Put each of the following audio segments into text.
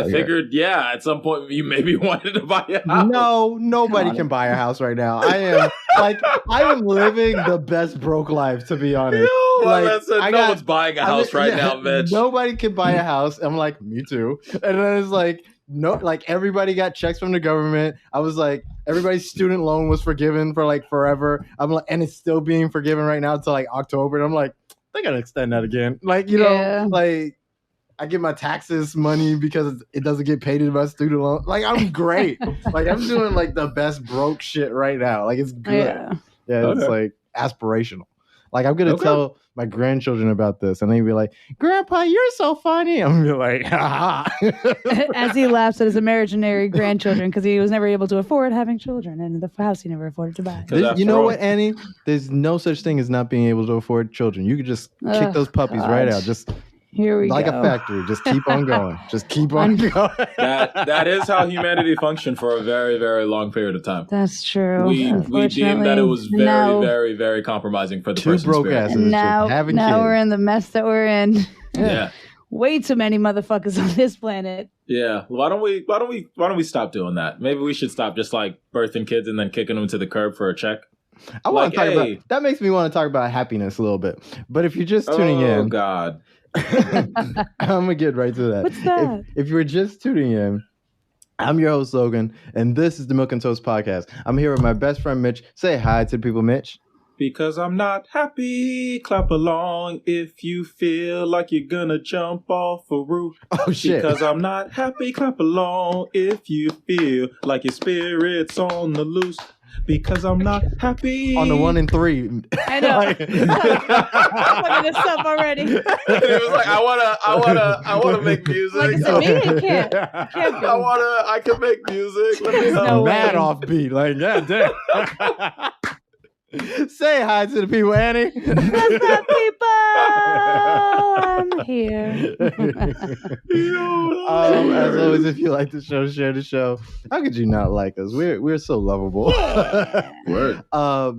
I figured, at some point you maybe wanted to buy a house. No, nobody can buy a house right now. I am living the best broke life, to be honest. No one's buying a house now, Mitch. Nobody can buy a house. I'm like, me too. And then it's like, no, like everybody got checks from the government. I was like, everybody's student loan was forgiven for like forever. I'm like, and it's still being forgiven right now until like October. And I'm like, they gotta extend that again. Like, you know, like I get my taxes money because it doesn't get paid into my student loan. Like, I'm great. Like, I'm doing like the best broke shit right now. Like, it's good. Yeah, it's like aspirational. Like, I'm gonna tell my grandchildren about this, and they'd be like, "Grandpa, you're so funny." I'm gonna be like, "Ha ha." As he laughs at his imaginary grandchildren because he was never able to afford having children, and the house he never afforded to buy. You know what, Annie? There's no such thing as not being able to afford children. You could just kick those puppies right out. Just here we like go. a factory. Just keep on going. Just keep on going. That is how humanity functioned for a very, very long period of time. That's true. We deemed that it was very, very, very compromising for the person's broke spirit. asses. And now kids. we're in the mess that we're in. Yeah. Way too many motherfuckers on this planet. Yeah. Why don't we stop doing that? Maybe we should stop just like birthing kids and then kicking them to the curb for a check. I want to talk about that. Makes me want to talk about happiness a little bit. But if you're just tuning in, oh God. I'm gonna get right to that. What's that? If you're just tuning in, I'm your host Logan, and this is the Milk and Toast podcast. I'm here with my best friend Mitch. Say hi to the people, Mitch. Because I'm not happy, clap along if you feel like you're gonna jump off a roof. Oh shit! Because I'm not happy, clap along if you feel like your spirit's on the loose. Because I'm not happy. On the 1 and 3. I know. I'm looking this up already. It was like I wanna make music. Like I said, maybe it can't be. I can make music. Let me help. Mad offbeat. Like, god damn. Say hi to the people, Annie. What's up, people? I'm here. As always, if you like the show, share the show. How could you not like us? We're so lovable. Word. I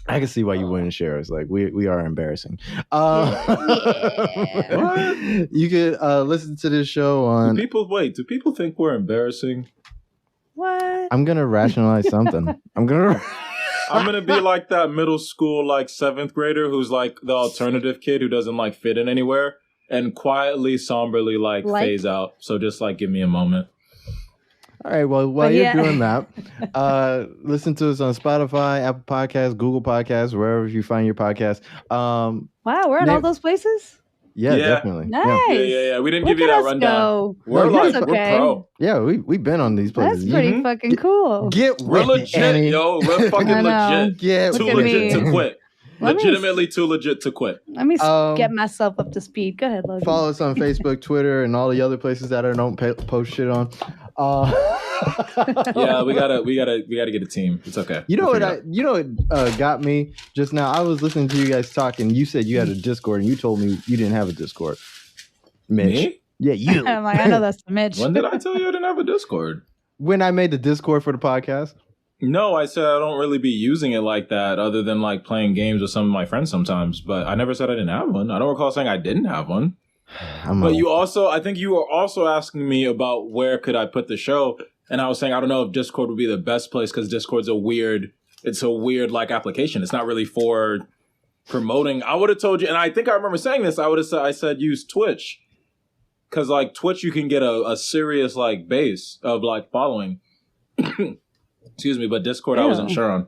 can see why you wouldn't share us. Like we are embarrassing. You could listen to this show on. Do people think we're embarrassing? What? I'm gonna rationalize something. I'm gonna be like that middle school, like 7th grader who's like the alternative kid who doesn't like fit in anywhere and quietly, somberly like phase out. So just like give me a moment. All right. Well, while you're doing that, listen to us on Spotify, Apple Podcasts, Google Podcasts, wherever you find your podcast. Wow, we're in all those places? Yeah, definitely. Nice. Yeah. We didn't give you that rundown. We're pro. Yeah, we've been on these places. That's pretty fucking cool. We're legit, Annie. yo. We're fucking legit. Too legit to quit. Legitimately too legit to quit. Let me get myself up to speed. Go ahead, Logan. Follow us on Facebook, Twitter, and all the other places that I don't post shit on. Yeah, we gotta get a team. It's okay. You know what got me just now? I was listening to you guys talk, and you said you had a Discord, and you told me you didn't have a Discord. Mitch. Me? Yeah, you. I'm like, I know that's the Mitch. When did I tell you I didn't have a Discord? When I made the Discord for the podcast. No, I said I don't really be using it like that other than like playing games with some of my friends sometimes. But I never said I didn't have one. I don't recall saying I didn't have one. But I think you were also asking me about where could I put the show. And I was saying, I don't know if Discord would be the best place because Discord's a weird like application. It's not really for promoting. I would have told you, and I think I remember saying this, I said use Twitch. Because like Twitch, you can get a serious like base of like following. Excuse me, but Discord, I wasn't sure on.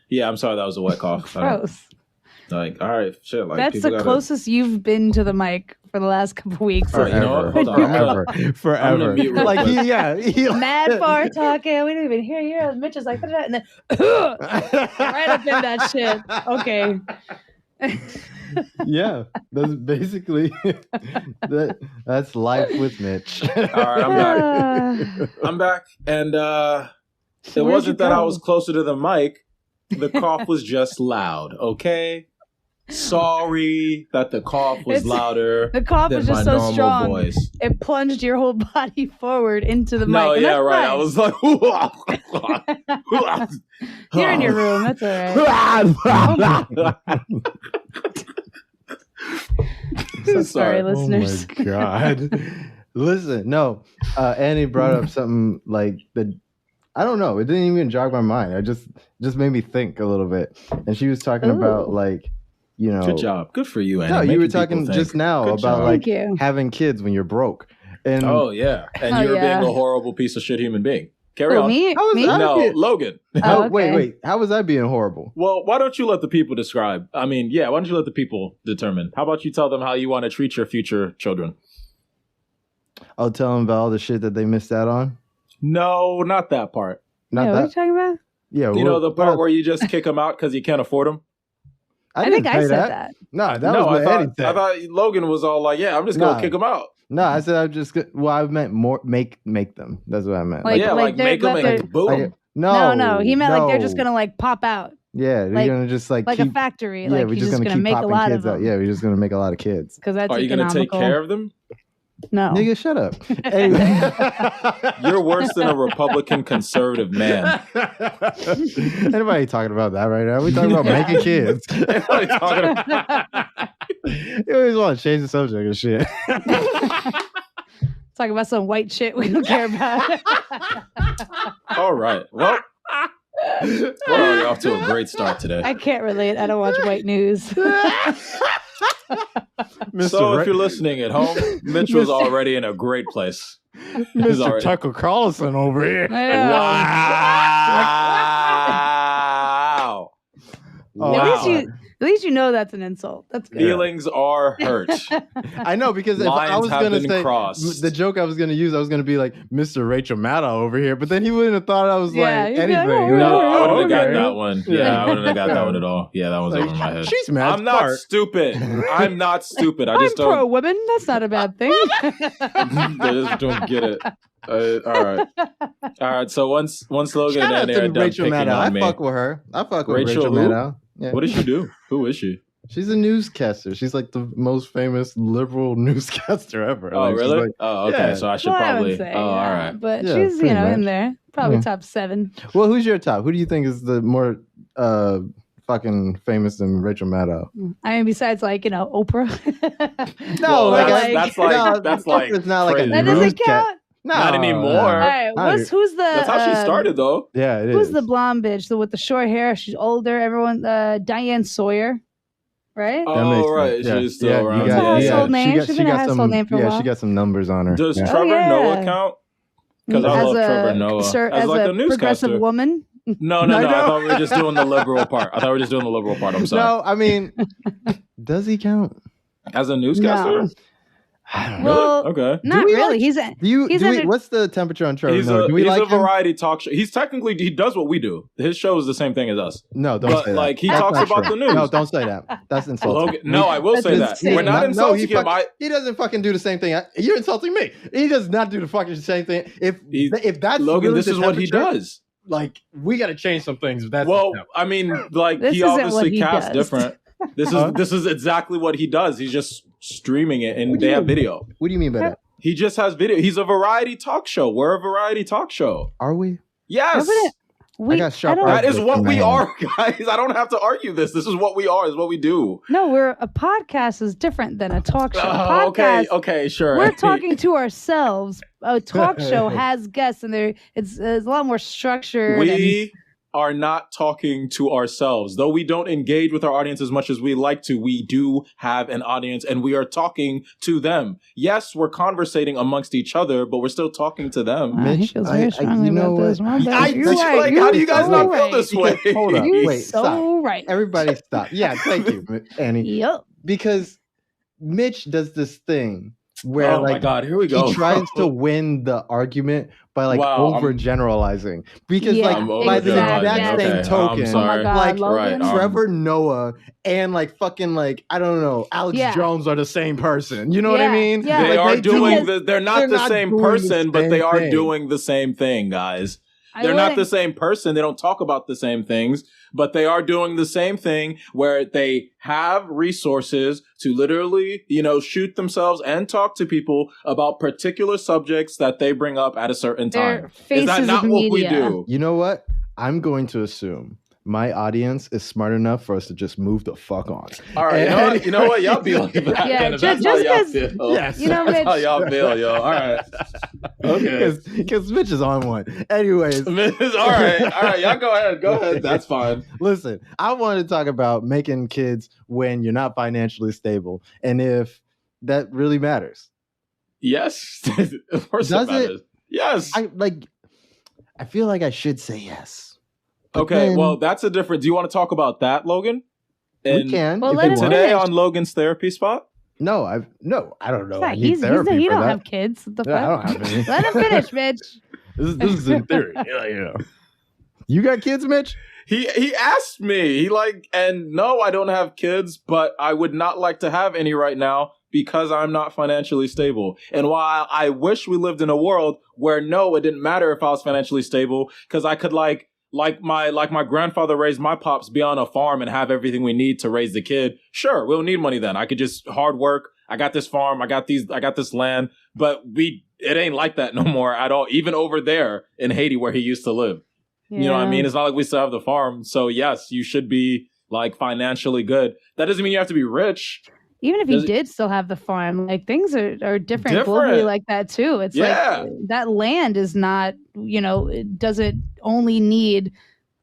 Yeah, I'm sorry, that was a wet cough. Gross. Like, all right, shit. Like, that's the closest you've been to the mic for the last couple of weeks. All right, you know what? Hold on. Forever. Like, he mad far talking. We didn't even hear. Mitch is like, and then right up in that shit. Okay. Yeah, that's basically that's life with Mitch. All right, I'm back. And it wasn't that I was closer to the mic. The cough was just loud, okay? Sorry that the cough was louder. The cough than was just my so strong. Voice. It plunged your whole body forward into the mic. No, yeah, right. Fine. I was like, you're in your room. That's all right. So sorry, listeners. Oh my God. Listen, no. Annie brought up something like the. I don't know. It didn't even jog my mind. I just made me think a little bit. And she was talking about like, you know. Good job. Good for you, Annie. No, you Making were talking people just think. now Good about job. like Thank you. having kids when you're broke. And Oh yeah, and Oh, you're yeah. being a horrible piece of shit human being. Carry Oh, on. me? How is Me? that? No, Okay. Logan. Oh, okay. Wait. How was I being horrible? Well, why don't you let the people describe? I mean, yeah, why don't you let the people determine? How about you tell them how you want to treat your future children? I'll tell them about all the shit that they missed out on. No, not that part. Not Yeah, what are you that. talking about? Yeah, You know the what part else? where you just kick them out because you can't afford them? I didn't think I say said that. No, that No, was I what Eddie thought, said. I thought Logan was all like, yeah, I'm just going to Nah. kick them out. No, I said I just. Well, I meant more make them. That's what I meant. Like- yeah, like they're- make them but and they're- boom. Like, no, No, he meant like they're just no. gonna like pop out Yeah, they're like- gonna just like like keep, a factory. Yeah, like we're he's just gonna keep make a popping lot kids of out. them. Yeah, we're just gonna make a lot of kids. because that's Are you going to economical. take care of them? No, Nigga, shut up. Anyway. You're worse than a Republican conservative man. Anybody talking about that right now? We talking about making kids. Everybody talking about- You always want to change the subject and shit. talk about some white shit we don't care about. All right. Well, we're already off to a great start today. I can't relate. I don't watch white news. So if you're listening at home, Mitch was already in a great place. He's already- Tucker Carlson over here. I know. Wow. Oh, Wow. At least you know that's an insult. That's good. Feelings are hurt. I know, because if I Lines was have gonna been say crossed. the joke I was gonna use, I was gonna be like Mr. Rachel Maddow over here, but then he wouldn't have thought I was Yeah, like he'd be anything. like, oh, He No, was like, I wouldn't oh, have gotten okay. that one. Yeah, I wouldn't have got that one at all. Yeah, that one's Like, over my head. she's mad. I'm not stupid. I'm not stupid. I I'm just pro don't. women. That's not a bad thing. I just don't get it. All right. So once Logan Shout out and to Annie are done Rachel picking Maddow. I on me, fuck with her. I fuck with Rachel Rachel who? Maddow. Yeah. what does she do? Who is she? She's a newscaster. She's like the most famous liberal newscaster ever. Oh, Like, she's really? like- oh, okay. yeah. So I should Well, I probably. would say, all yeah, right. But Yeah, she's, pretty in much. there. Probably Yeah. top 7. Well, who's your top? Who do you think is the more fucking famous than Rachel Maddow? I mean, besides Oprah. No, Well, like- that's like it's not like a crazy. That news doesn't cat. count. No, Not anymore. All right, Not who's the? That's how she started, though. Yeah, it is. Who's the blonde bitch? The with the short hair? She's older. Everyone. Diane Sawyer, right? That makes Oh, right. sense. Yeah. She's still Yeah, around. you It's a got- household name. She got, She's she been a got household some. name for a Yeah, while. she got some numbers on her. Does Yeah. Trevor yeah. Noah count? Because I As love a Trevor Noah. as as a like a progressive newscaster. woman. No. I I know. thought we were just doing the liberal part. I'm sorry. No, I mean, does he count? As a newscaster? No. I don't know. Well, Okay. not we really. like- He's a, Do you? he's Do we, under- what's the temperature on Trevor He's Noah? a, Do we he's like a him? variety talk show. He does what we do. His show is the same thing as us. No, don't But, say that. like, he That's talks not about true. the news. No, don't say that. That's insulting. Logan, no, I will That's say that. insane. We're not No, insulting him. he doesn't fucking do the same thing. You're insulting me. He does not do the fucking same thing. If that's Logan, really this the is what he temperature, does. Like, we got to change some things. If that's Well, no. I mean, like This he isn't what obviously he casts does. different. This is exactly what he does. He's just streaming it, and What do they you have mean? video. What do you mean by that? He just has video. He's a variety talk show. We're a variety talk show. Are we? Yes. we, got sharp don't- eyes. That is what we Man. are, guys. I don't have to argue this. This is what we are. This is what we do. No, a podcast is different than a talk show. Oh, Podcast, okay, sure. we're talking to ourselves. A talk show has guests, and it's a lot more structured. We are not talking to ourselves. Though we don't engage with our audience as much as we like to, we do have an audience and we are talking to them. Yes, we're conversating amongst each other, but we're still talking to them. He Mitch, feels very I- strongly you know about this. what? My bad. I You're just right. like, You're how do you guys so not feel right. this way? Hold up. You're Wait, so stop. right. Everybody stop. Yeah, thank you, Annie. Yep. Because Mitch does this thing where Oh my like God, here we go. he tries to win the argument by like Wow, I'm- overgeneralizing. Because Yeah, like by the exactly. exact same Okay, I'm token, sorry. Oh my God, like Logan. Right, Trevor Noah and like fucking like I don't know, Alex Yeah. Jones are the same person. You know what I Yeah, mean? yeah. They Like, are do- doing they're not they're the not same doing the person, but same they are thing. doing the same thing, guys. I They're not wouldn't- the same person. They don't talk about the same things, but they are doing the same thing where they have resources to literally, shoot themselves and talk to people about particular subjects that they bring up at a certain They're time. Is faces that not of what we media. do? You know what? I'm going to assume my audience is smart enough for us to just move the fuck on. All right, you know what? Y'all be like that. Yeah, That's just how y'all 'cause- feel. Yes. You know, That's Mitch. how y'all feel, yo. All right. Okay. Because Mitch is on one. Anyways, all right. Y'all go ahead. That's fine. listen, I wanted to talk about making kids when you're not financially stable and if that really matters. Yes. Of course Does it matters. Yes. I feel like I should say yes. But Okay, then well, that's a different. Do you want to talk about that, Logan? we can. Well, if let you him want. Today finish. on Logan's therapy spot? No, I don't know. Yeah, I need therapy he for don't that. have kids. What the Yeah, I fuck? don't have any. Let him finish, Mitch. This is in theory. Yeah. You got kids, Mitch? He asked me. And no, I don't have kids, but I would not like to have any right now because I'm not financially stable. And while I wish we lived in a world where no, it didn't matter if I was financially stable, because I could like my grandfather raised my pops, be on a farm and have everything we need to raise the kid. Sure, we'll need money then. I could just hard work. I got this farm. I got this land, but it ain't like that no more at all. Even over there in Haiti where he used to live. Yeah. You know what I mean? It's not like we still have the farm. So yes, you should be like financially good. That doesn't mean you have to be rich. Even if Does he it- did still have the farm, like things are different globally Different. like that too. It's Yeah. like that land is not, it doesn't only need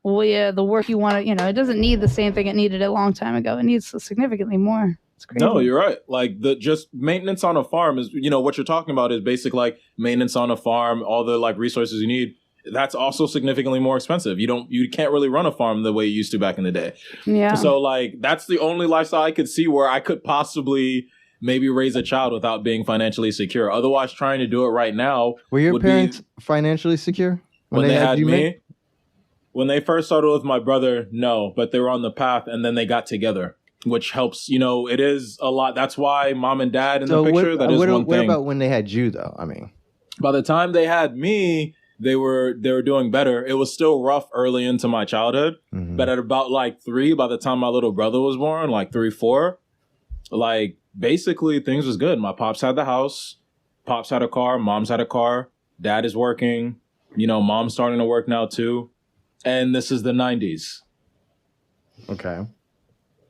the work you want to, it doesn't need the same thing it needed a long time ago. It needs significantly more. It's crazy. No, you're right. Like just maintenance on a farm is, what you're talking about is basic like maintenance on a farm, all the like resources you need. That's also significantly more expensive. You can't really run a farm the way you used to back in the day. Yeah. So like that's the only lifestyle I could see where I could possibly maybe raise a child without being financially secure. Otherwise, trying to do it right now. Were your would be- parents financially secure when they had you me, make- when they first started with my brother, no, but they were on the path and then they got together, which helps. It is a lot. That's why mom and dad in the picture. That is one what thing. about when they had you though? I mean, By the time they had me, they were doing better. It was still rough early into my childhood, but at about like 3, by the time my little brother was born, like 3, 4, like basically things was good. My pops had the house, pops had a car, mom's had a car, dad is working, mom's starting to work now too. And this is the 90s. okay.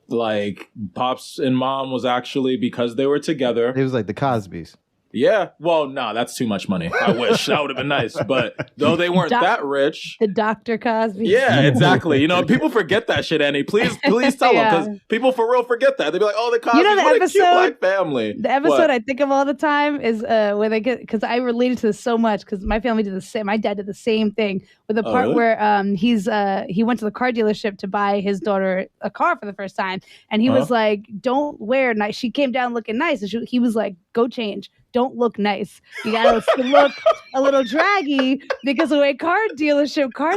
Like pops and mom was actually, because they were together. It was like the Cosbys. Yeah. Well, nah, that's too much money. I wish that would have been nice. But though they weren't that rich. The Dr. Cosby. Yeah, exactly. People forget that shit, Annie. Please tell them, because people for real forget that. They'd be like, "Oh, the Cosby, what a cute black family." The episode I think of all the time is where they get, because I related to this so much because my family did the same. My dad did the same thing with the part really? where he went to the car dealership to buy his daughter a car for the first time, and he was like, "Don't wear nice." She came down looking nice, and he was like, "Go change. Don't look nice. You gotta look a little draggy," because the way car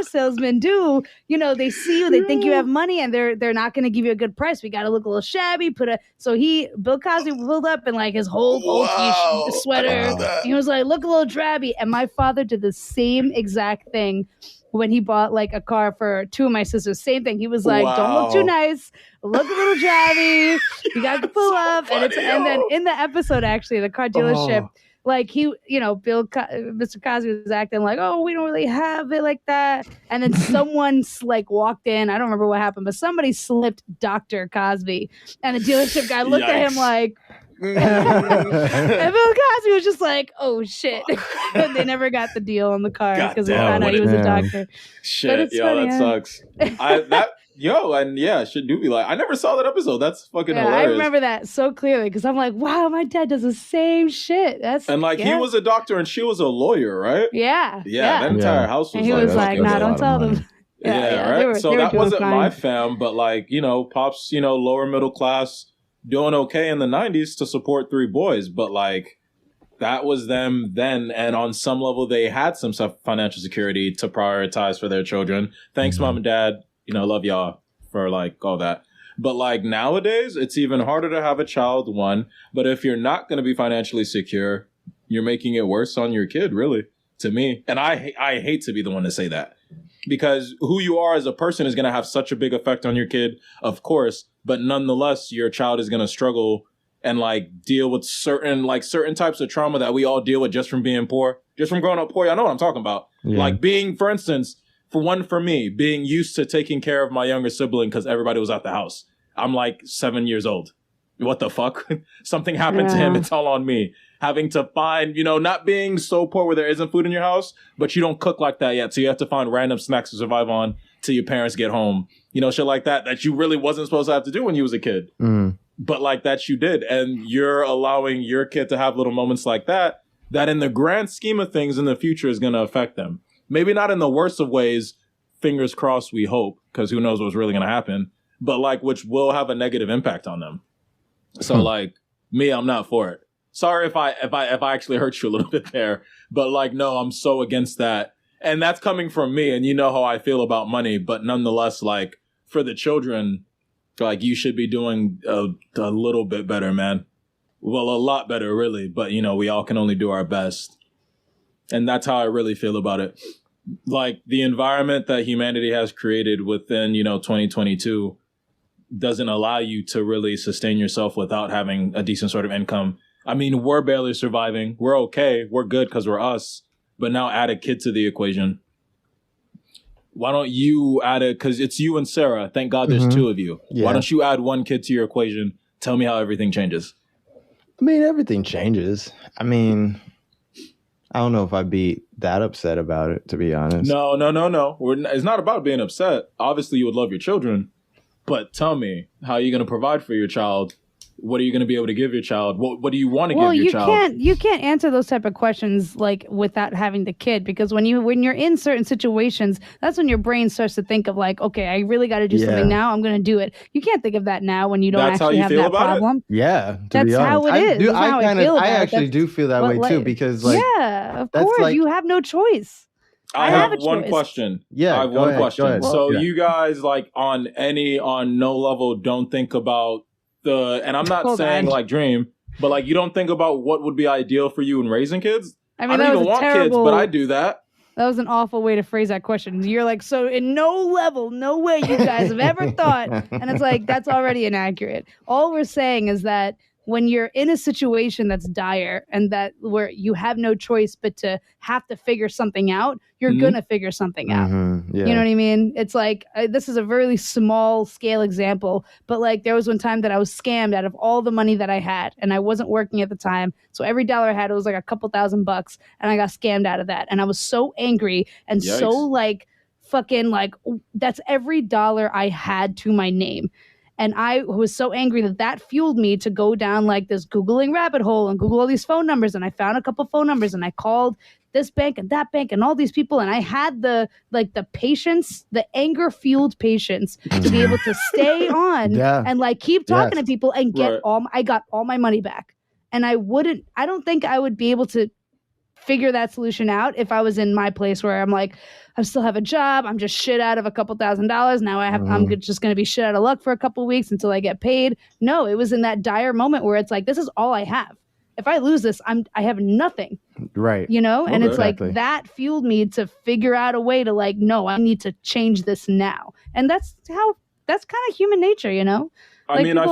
salesmen do, they see you, they think you have money, and they're not going to give you a good price. We got to look a little shabby. Bill Cosby pulled up in like his whole old sweater. He was like, look a little drabby. And my father did the same exact thing when he bought like a car for 2 of my sisters. Same thing. He was like, don't look too nice. Look a little drabby. You got to pull up. And then in the episode, actually, the car dealership, like Mr. Cosby was acting like, oh, we don't really have it like that. And then someone like walked in. I don't remember what happened, but somebody slipped Dr. Cosby. And the dealership guy looked at him like, and Bill Cosby was just like, oh shit. And they never got the deal on the car because they found out he was a doctor. Shit, that sucks. Should do be like, I never saw that episode. That's fucking hilarious. I remember that so clearly because I'm like, wow, my dad does the same shit. He was a doctor and she was a lawyer, right? Yeah. That entire house was and he was like, nah, don't tell them. Right. So that wasn't my fam, but like, pops, lower middle class, doing okay in the 90s to support 3 boys, but like that was them then, and on some level they had some financial security to prioritize for their children. Thanks, mom and dad. Love y'all for like all that. But like nowadays, it's even harder to have a child, one. But if you're not going to be financially secure, you're making it worse on your kid, really, to me. And I hate to be the one to say that, because who you are as a person is going to have such a big effect on your kid, of course. But nonetheless, your child is going to struggle and like deal with certain types of trauma that we all deal with just from being poor, just from growing up poor. Y'all know what I'm talking about. Yeah. Like being, for instance, for me, being used to taking care of my younger sibling because everybody was at the house. I'm like 7 years old. What the fuck? Something happened to him. It's all on me. Having to find, not being so poor where there isn't food in your house, but you don't cook like that yet. So you have to find random snacks to survive on till your parents get home. Shit like that you really wasn't supposed to have to do when you was a kid. But like that you did. And you're allowing your kid to have little moments like that in the grand scheme of things in the future is going to affect them. Maybe not in the worst of ways, fingers crossed, we hope, because who knows what's really going to happen, but like which will have a negative impact on them. So like me, I'm not for it. Sorry if I actually hurt you a little bit there, but like, no, I'm so against that. And that's coming from me. And you know how I feel about money, but nonetheless, like for the children, like you should be doing a little bit better, man. Well, a lot better, really. But, we all can only do our best. And that's how I really feel about it. Like the environment that humanity has created within, 2022 doesn't allow you to really sustain yourself without having a decent sort of income. I mean, we're barely surviving. We're okay. We're good because we're us. But now add a kid to the equation. Why don't you add it? Because it's you and Sarah. Thank God there's two of you. Yeah. Why don't you add one kid to your equation? Tell me how everything changes. I mean, everything changes. I mean, I don't know if I'd be that upset about it, to be honest. No. It's not about being upset. Obviously, you would love your children. But tell me, how are you going to provide for your child? What are you going to be able to give your child? What do you want to give your child? You can't answer those type of questions like without having the kid, because when you're in certain situations, that's when your brain starts to think of like, okay, I really got to do something now. I'm going to do it. You can't think of that now when you don't actually have that problem. Yeah, that's how it is. I actually do feel that way too, because like, yeah, of course, like, you have no choice. I have one question. Yeah, I have one question. So yeah. You guys like on no level don't think about and I'm not saying like dream, but like you don't think about what would be ideal for you in raising kids? I don't even want kids, but I do that. That was an awful way to phrase that question. You're like, so in no level, no way you guys have ever thought. And it's like, that's already inaccurate. All we're saying is that when you're in a situation that's dire and that where you have no choice but to have to figure something out, you're going to figure something out. Yeah. You know what I mean? It's like, this is a really small scale example, but like there was one time that I was scammed out of all the money that I had and I wasn't working at the time. So every dollar I had, it was like a couple $1,000 and I got scammed out of that. And I was so angry and so like fucking like, that's every dollar I had to my name. And I was so angry that fueled me to go down like this Googling rabbit hole and Google all these phone numbers. And I found a couple phone numbers and I called this bank and that bank and all these people. And I had the patience, the anger fueled patience to be able to stay on and like keep talking to people and get I got all my money back. And I don't think I would be able to figure that solution out if I was in my place where I'm like, I still have a job. I'm just shit out of a couple $1,000. Now I'm just going to be shit out of luck for a couple weeks until I get paid. No, it was in that dire moment where it's like, this is all I have. If I lose this, I have nothing. Right. And it's like that fueled me to figure out a way to like, no, I need to change this now. And that's kind of human nature, I mean, I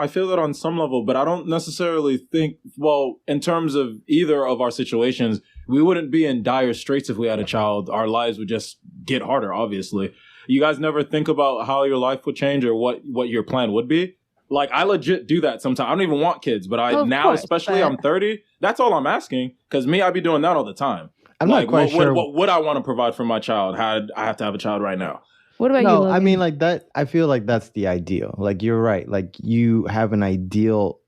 feel that on some level, but I don't necessarily think, well, in terms of either of our situations, we wouldn't be in dire straits if we had a child. Our lives would just get harder, obviously. You guys never think about how your life would change or what your plan would be? Like, I legit do that sometimes. I don't even want kids, but I'm 30. That's all I'm asking. Because I'd be doing that all the time. I'm not quite sure. What would I want to provide for my child? I have to have a child right now. What about you, Logan? I mean, like that, I feel like that's the ideal. Like, you're right. Like, you have an ideal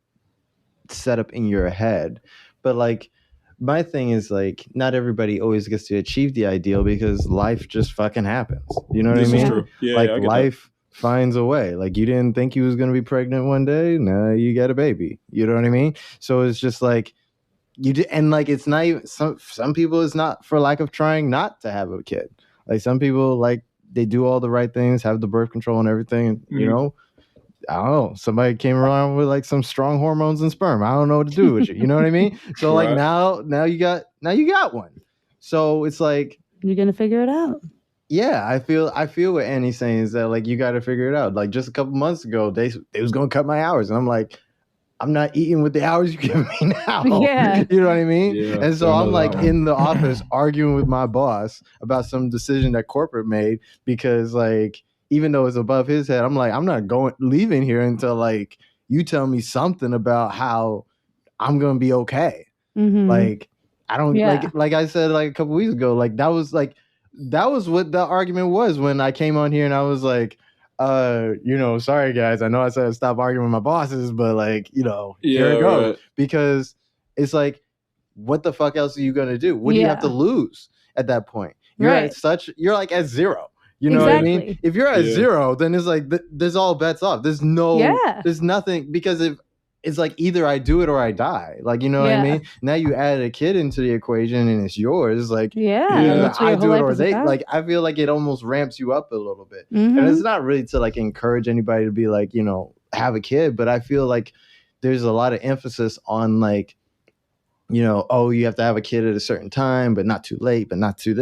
setup in your head. But, like, my thing is, like, not everybody always gets to achieve the ideal because life just fucking happens. You know what I mean? This is true. Yeah, like, life finds a way. Like, you didn't think you was going to be pregnant one day. Now you got a baby. You know what I mean? So it's just like, and like, it's not even, some people, it's not for lack of trying not to have a kid. Like, some people, like, they do all the right things, have the birth control and everything. And, I don't know. Somebody came around with like some strong hormones and sperm. I don't know what to do with you. You know what I mean? So like now you got one. So it's like, you're gonna figure it out. Yeah, I feel what Annie's saying is that like you got to figure it out. Like just a couple months ago, they was gonna cut my hours, and I'm like, I'm not eating with the hours you give me now. Yeah. You know what I mean? Yeah, And so I know I'm like that one. in the office arguing with my boss about some decision that corporate made because like even though it's above his head, I'm like, I'm not leaving here until like you tell me something about how I'm gonna be okay. Mhm. Like I don't Yeah. like I said like a couple weeks ago, like that was what the argument was when I came on here and I was like, sorry guys, I know I said stop arguing with my bosses, but like, here it goes. right. Because it's like, what the fuck else are you gonna do? What do you have to lose at that point? You're like at zero. You know what I mean? Exactly. If you're at Yeah. zero, then it's like there's all bets off. There's nothing because if it's like either I do it or I die. Like, you know what I mean? Now you add a kid into the equation and it's yours. Like, that's what I your whole do it life or is they. about. Like, I feel like it almost ramps you up a little bit. Mhm. And it's not really to like encourage anybody to be like, have a kid. But I feel like there's a lot of emphasis on like, you have to have a kid at a certain time, but not too late, but not too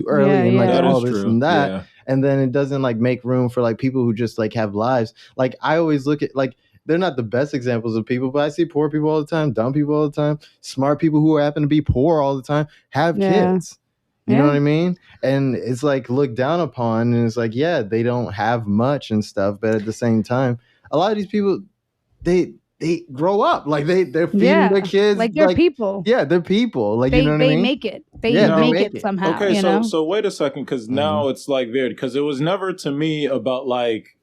early, and like That all is this true. and that. Yeah. And then it doesn't like make room for like people who just like have lives. Like I always look at like they're not the best examples of people, but I see poor people all the time, dumb people all the time, smart people who happen to be poor all the time have kids. You know what I mean? And it's like looked down upon, and it's like, yeah, they don't have much and stuff, but at the same time, a lot of these people, they grow up like they're feeding their kids like they're people. Yeah, they're people. Like they, you know what I mean? They make it. They make it somehow. Okay, so so wait a second, because now it's like weird because it was never to me about like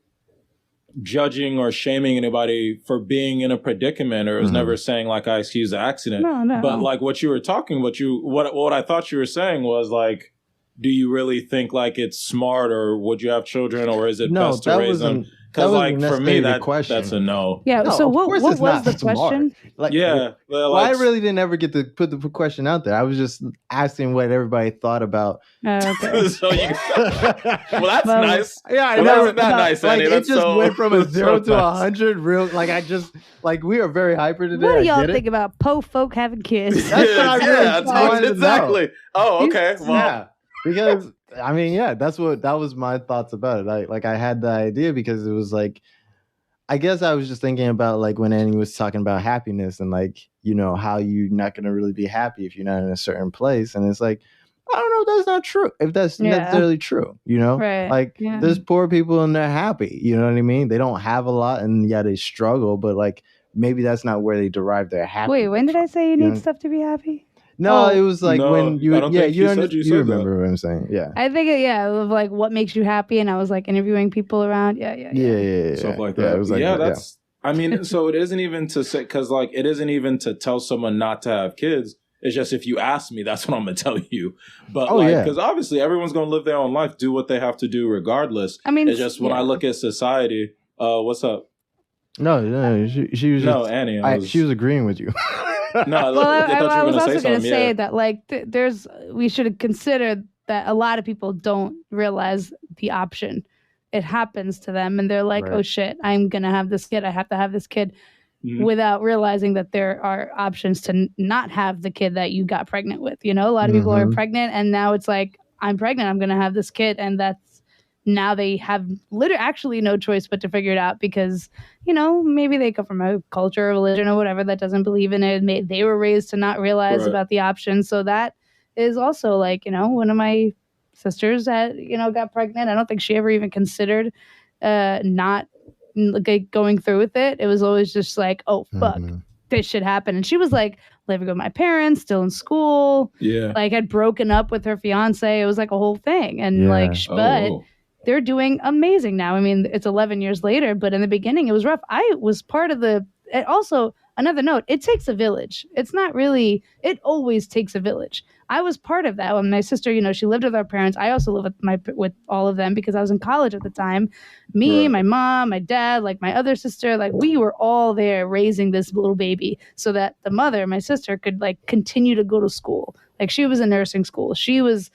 judging or shaming anybody for being in a predicament, or it was never saying like I excuse the accident. No. But like what you were talking about, what I thought you were saying was like, do you really think like it's smart, or would you have children, or is it best to raise them? Because like for me that's a no. Yeah. No, so what was the smart. question? Like yeah. Well, I really didn't ever get to put the question out there. I was just asking what everybody thought about. Okay. So well, that's nice. Yeah, I well, know. That's not nice, like, Annie. it That's just so, went from a 0 to nice. 100 real. Like I just like we are very hyper today. What do I y'all get it. think about po folk having kids? That's what I really wanted to know. Exactly. Oh, okay. Well, yeah, because I mean, yeah, that was my thoughts about it. I had the idea because it was like, I guess I was just thinking about like when Annie was talking about happiness and like, how you're not going to really be happy if you're not in a certain place. And it's like, I don't know if that's not true. If that's necessarily true, Right. like there's poor people and they're happy. You know what I mean? They don't have a lot and yeah, they struggle, but like maybe that's not where they derive their happiness. Wait, when did I say you need stuff to be happy? No, it was like when you, you remember what I'm saying. Yeah. I think, of like what makes you happy. And I was like interviewing people around. Yeah. Stuff like that. Yeah, it was like that's, I mean, so it isn't even to say, because like it isn't even to tell someone not to have kids. It's just if you ask me, that's what I'm going to tell you. But because obviously everyone's going to live their own life, do what they have to do regardless. I mean, it's just when I look at society, what's up? No, she was just, Annie. she was agreeing with you. No, I was also going to say yeah. that like we should consider that a lot of people don't realize the option. It happens to them and they're like, oh shit, I'm going to have this kid. I have to have this kid without realizing that there are options to not have the kid that you got pregnant with. A lot of people are pregnant and now it's like, I'm pregnant, I'm going to have this kid. And that's, now they have actually no choice but to figure it out because, maybe they come from a culture or religion or whatever that doesn't believe in it. They were raised to not realize about the options. So that is also like, one of my sisters that, got pregnant. I don't think she ever even considered not going through with it. It was always just like, oh, fuck, this should happen. And she was like living with my parents, still in school. Yeah. Like had broken up with her fiance. It was like a whole thing. And but they're doing amazing now. I mean, it's 11 years later, but in the beginning it was rough. I was part of also another note, it takes a village. It's not really, it always takes a village. I was part of that when my sister, she lived with our parents. I also lived with all of them because I was in college at the time. Me, my mom, my dad, like my other sister, like we were all there raising this little baby so that the mother, my sister, could like continue to go to school. Like she was in nursing school. She was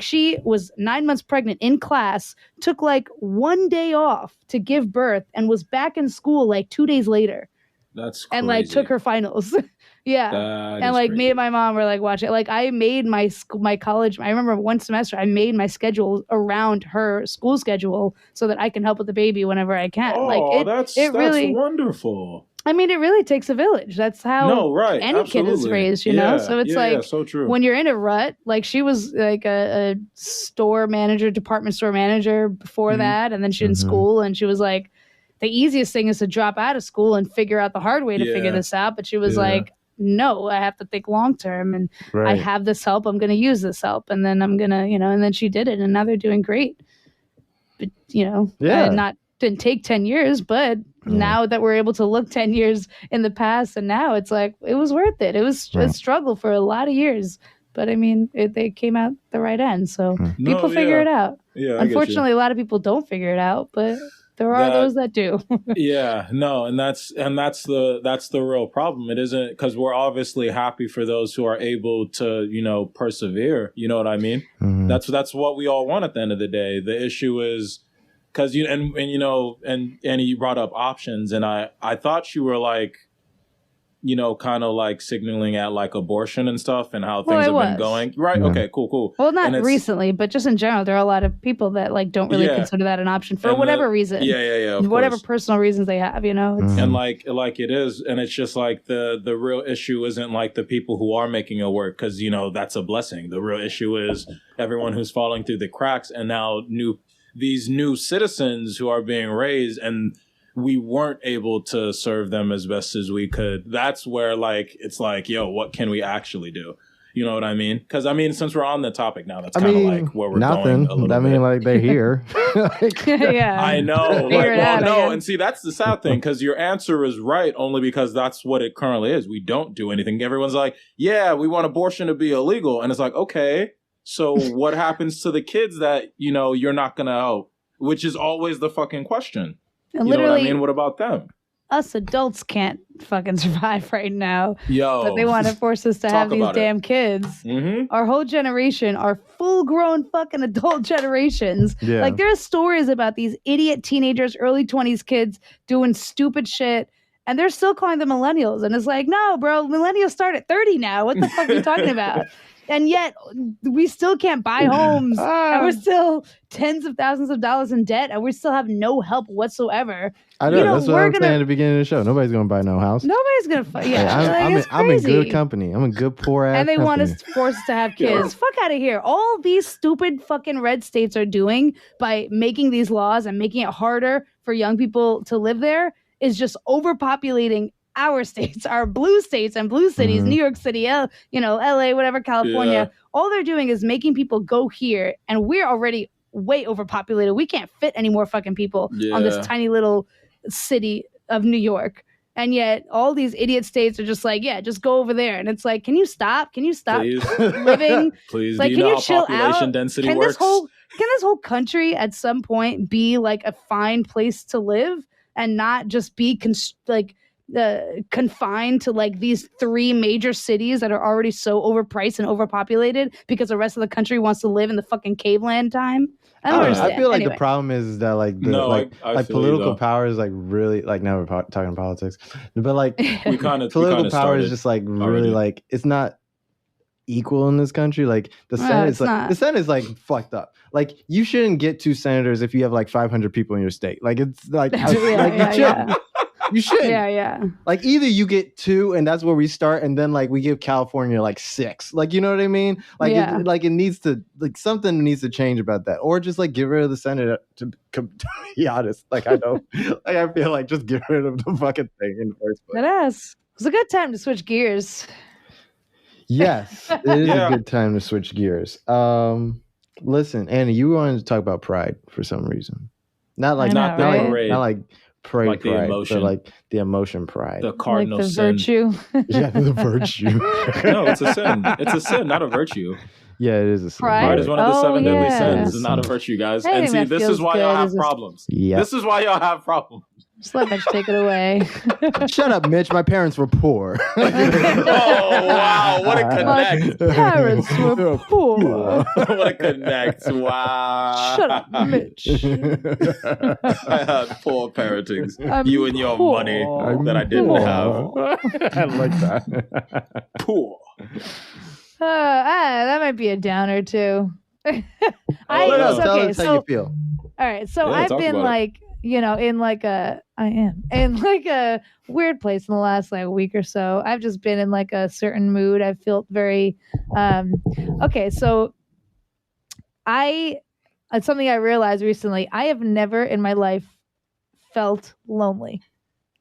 she was 9 months pregnant in class, took like 1 day off to give birth and was back in school like 2 days later. That's crazy. And like took her finals. Yeah. And like me and my mom were like watching. Like I made my college. I remember one semester I made my schedule around her school schedule so that I can help with the baby whenever I can. Oh, like that's really wonderful. I mean, it really takes a village. That's how any kid is raised, you know? So it's like so true. when you're in a rut, like she was like a store manager, department store manager before that. And then she was in school and she was like, the easiest thing is to drop out of school and figure out the hard way to figure this out. But she was like, no, I have to think long term and I have this help. I'm going to use this help. And then I'm going to, you know, and then she did it and now they're doing great. But, you know, didn't take 10 years, but now that we're able to look 10 years in the past and now it's like, it was worth it. It was a struggle for a lot of years. But I mean, they came out the right end. So people figure it out. Yeah, unfortunately, a lot of people don't figure it out, but there are those that do. and that's the real problem. It isn't because we're obviously happy for those who are able to, you know, persevere. You know what I mean? That's what we all want at the end of the day. The issue is because you brought up options, and I thought you were like, you know, kind of like signaling at like abortion and stuff and how things have been going. Right. Okay, cool. Well, not recently, but just in general, there are a lot of people that like don't really consider that an option for whatever reason. Whatever personal reasons they have, you know. And like it is. And it's just like the real issue isn't like the people who are making it work because, you know, that's a blessing. The real issue is everyone who's falling through the cracks and now these new citizens who are being raised and we weren't able to serve them as best as we could. That's where like it's like, yo, what can we actually do? You know what I mean? Because I mean, since we're on the topic now, that's kind of like where we're going a little bit. I mean, like they're here. I know. And see, that's the sad thing because your answer is right only because that's what it currently is. We don't do anything. Everyone's like, yeah, we want abortion to be illegal, and it's like, okay, so what happens to the kids that you know you're not gonna help? Which is always the fucking question. And you know what I mean? What about them? Us adults can't fucking survive right now. But they want to force us to have these damn kids. Our whole generation are full-grown fucking adult generations. Like there's stories about these idiot teenagers, early 20s kids doing stupid shit. And they're still calling them millennials. And it's like, no, bro, millennials start at 30 now. What the fuck are you talking about? And yet we still can't buy homes. And we're still tens of thousands of dollars in debt. And we still have no help whatsoever. I know. That's what I'm saying at the beginning of the show. Nobody's going to buy no house. Nobody's going to. I'm in good company. I'm in good poor ass And they company. want us to force us to have kids. Fuck out of here. All these stupid fucking red states are doing by making these laws and making it harder for young people to live there is just overpopulating our states, our blue states and blue cities, New York City, LA, whatever, California. All they're doing is making people go here, and we're already way overpopulated. We can't fit any more fucking people on this tiny little city of New York. And yet all these idiot states are just like, yeah, just go over there. And it's like, can you stop? Can you stop living? Please, like, do you know you how chill population out? density works? Can this whole country at some point be like a fine place to live and not just be confined to like these three major cities that are already so overpriced and overpopulated because the rest of the country wants to live in the fucking caveland time? I don't understand. I feel like the problem is that like political power is like really like now we're talking politics, but like political power is just like really like it's not equal in this country. Like the Senate is like fucked up. Like you shouldn't get 2 senators if you have like 500 people in your state. Like it's like you should. Like either you get 2 and that's where we start, and then like we give California like 6. Like you know what I mean? Like it needs to like something needs to change about that, or just like get rid of the Senate. To be honest, like I don't. Like I feel like just get rid of the fucking thing in the first place. It was a good time to switch gears. Yes, it is a good time to switch gears. Listen, Annie, you wanted to talk about pride for some reason. Not like pride, like the emotion. but like the emotion pride. The cardinal like the sin. Virtue. The virtue. No, it's a sin. It's a sin, not a virtue. Yeah, it is a sin. Pride is one of the 7 deadly sins. It's not a virtue, guys. And see, this is why y'all have problems. This is why y'all have problems. Just let Mitch take it away. Shut up, Mitch. My parents were poor. Oh, wow. What a connect. My parents were poor. What a connect. Wow. Shut up, Mitch. I had poor parentings. You and your money that I didn't have. I like that. Poor. That might be a downer, too. Tell us how you feel. All right. So I've been like... in like a weird place in the last like week or so. I've just been in like a certain mood. I felt very okay. So it's something I realized recently. I have never in my life felt lonely.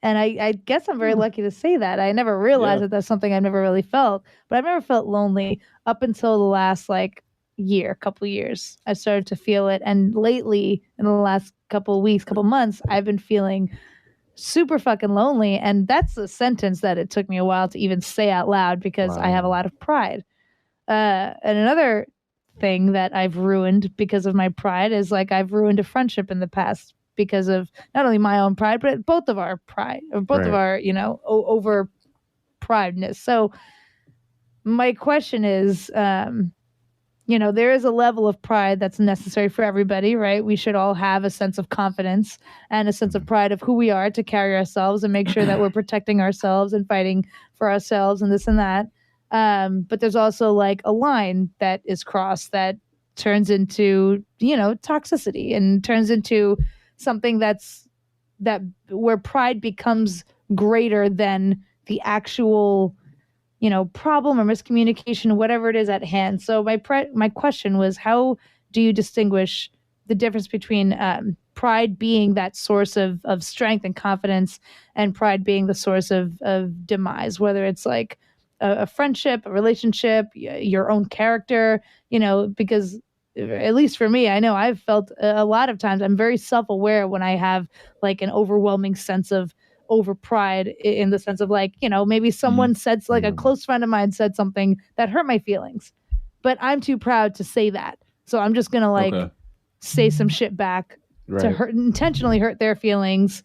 And I guess I'm very lucky to say that. I never realized that that's something I've never really felt, but I've never felt lonely up until the last like couple years. I started to feel it. And lately, in the last couple of weeks, couple months, I've been feeling super fucking lonely. And that's a sentence that it took me a while to even say out loud because I have a lot of pride. And another thing that I've ruined because of my pride is like I've ruined a friendship in the past because of not only my own pride, but both of our pride, or both of our, over prideness. So my question is, there is a level of pride that's necessary for everybody, right? We should all have a sense of confidence and a sense of pride of who we are to carry ourselves and make sure that we're protecting ourselves and fighting for ourselves and this and that. But there's also like a line that is crossed that turns into, toxicity and turns into something that where pride becomes greater than the actual, problem or miscommunication, whatever it is at hand. So my question was, how do you distinguish the difference between pride being that source of strength and confidence and pride being the source of demise, whether it's like a friendship, a relationship, your own character, because at least for me, I know I've felt a lot of times I'm very self-aware when I have like an overwhelming sense of over pride in the sense of like, maybe someone said like a close friend of mine said something that hurt my feelings, but I'm too proud to say that. So I'm just going to like say some shit back to intentionally hurt their feelings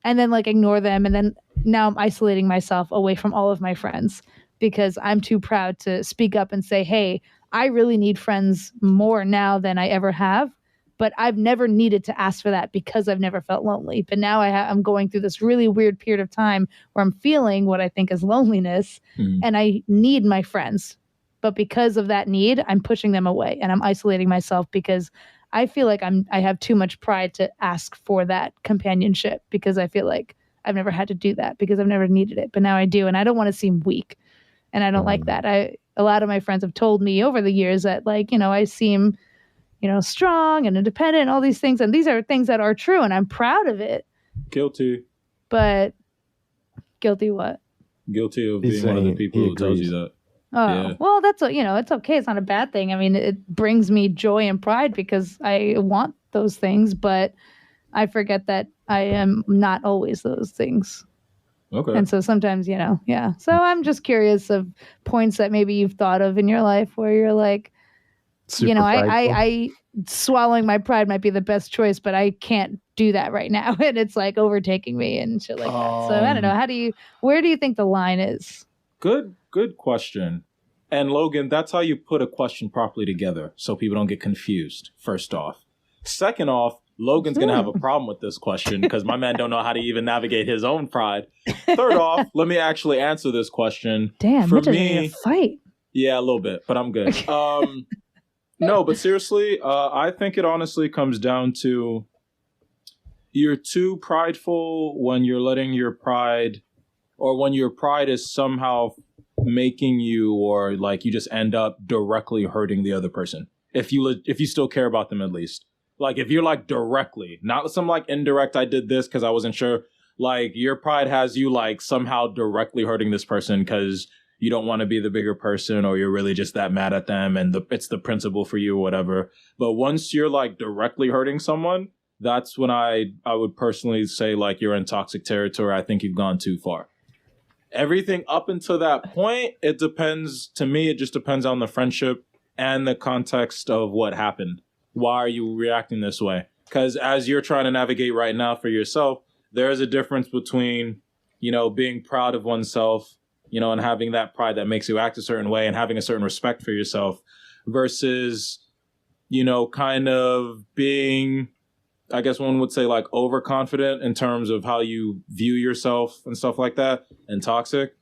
and then like ignore them. And then now I'm isolating myself away from all of my friends because I'm too proud to speak up and say, hey, I really need friends more now than I ever have, but I've never needed to ask for that because I've never felt lonely. But now I'm going through this really weird period of time where I'm feeling what I think is loneliness and I need my friends. But because of that need, I'm pushing them away and I'm isolating myself because I feel like I have too much pride to ask for that companionship because I feel like I've never had to do that because I've never needed it. But now I do. And I don't want to seem weak. And I don't like that. A lot of my friends have told me over the years that like, I seem, strong and independent and all these things. And these are things that are true. And I'm proud of it. Guilty. But guilty what? Guilty of being one of the people who tells you that. Oh, yeah. Well, that's, it's okay. It's not a bad thing. I mean, it brings me joy and pride because I want those things, but I forget that I am not always those things. Okay. And so sometimes, yeah. So I'm just curious of points that maybe you've thought of in your life where you're like, Super I swallowing my pride might be the best choice, but I can't do that right now. And it's like overtaking me and shit like that. So I don't know. Where do you think the line is? Good question. And Logan, that's how you put a question properly together so people don't get confused, first off. Second off, Logan's going to have a problem with this question because my man don't know how to even navigate his own pride. Third off, let me actually answer this question. Damn, for me, a fight. Yeah, a little bit, but I'm good. No, but seriously, I think it honestly comes down to you're too prideful when you're letting your pride, or when your pride is somehow making you, or like you just end up directly hurting the other person. If you still care about them, at least. Like if you're like directly, not some like indirect, I did this because I wasn't sure. Like your pride has you like somehow directly hurting this person because you don't want to be the bigger person, or you're really just that mad at them and it's the principle for you or whatever. But once you're like directly hurting someone, that's when I would personally say like you're in toxic territory. I think you've gone too far. Everything up until that point, it depends. To me, it just depends on the friendship and the context of what happened. Why are you reacting this way? Because as you're trying to navigate right now for yourself, there is a difference between, being proud of oneself, and having that pride that makes you act a certain way and having a certain respect for yourself versus, kind of being, I guess one would say like overconfident in terms of how you view yourself and stuff like that, and toxic.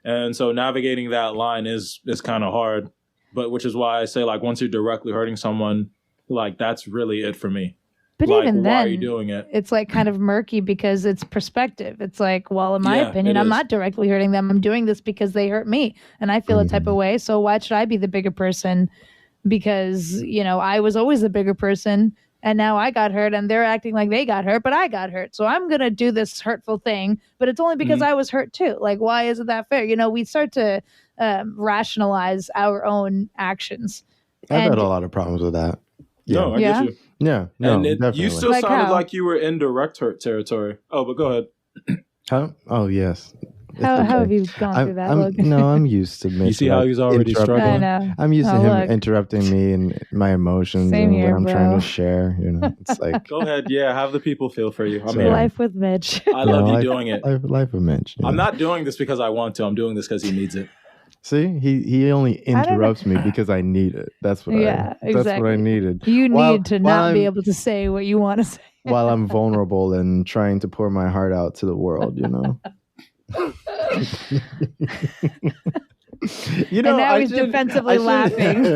And so navigating that line is kind of hard, but which is why I say like once you're directly hurting someone, like that's really it for me. But like, even why then, are you doing it? It's like kind of murky because it's perspective. It's like, well, in my opinion, I'm not directly hurting them. I'm doing this because they hurt me and I feel a type of way. So why should I be the bigger person? Because, I was always the bigger person and now I got hurt and they're acting like they got hurt, but I got hurt. So I'm going to do this hurtful thing, but it's only because I was hurt too. Like, why isn't that fair? We start to rationalize our own actions. I've had a lot of problems with that. Yeah. No, I get you. Yeah, no, definitely. You still sounded like you were in direct hurt territory. Oh, but go ahead. Huh? Oh, yes. How have you gone through that, Logan? No, I'm used to Mitch. You see how he's already struggling? I know. I'm used to him interrupting me and my emotions Same and here, what I'm bro. trying to share. It's like... Go ahead. Yeah, have the people feel for you. I'm So, here. Life with Mitch. I love you doing it. Life with Mitch. I'm not doing this because I want to. I'm doing this because he needs it. See, he only interrupts me because I need it. That's what exactly. That's what I needed. You need to not be able to say what you want to say. While I'm vulnerable and trying to pour my heart out to the world, And now he's defensively laughing.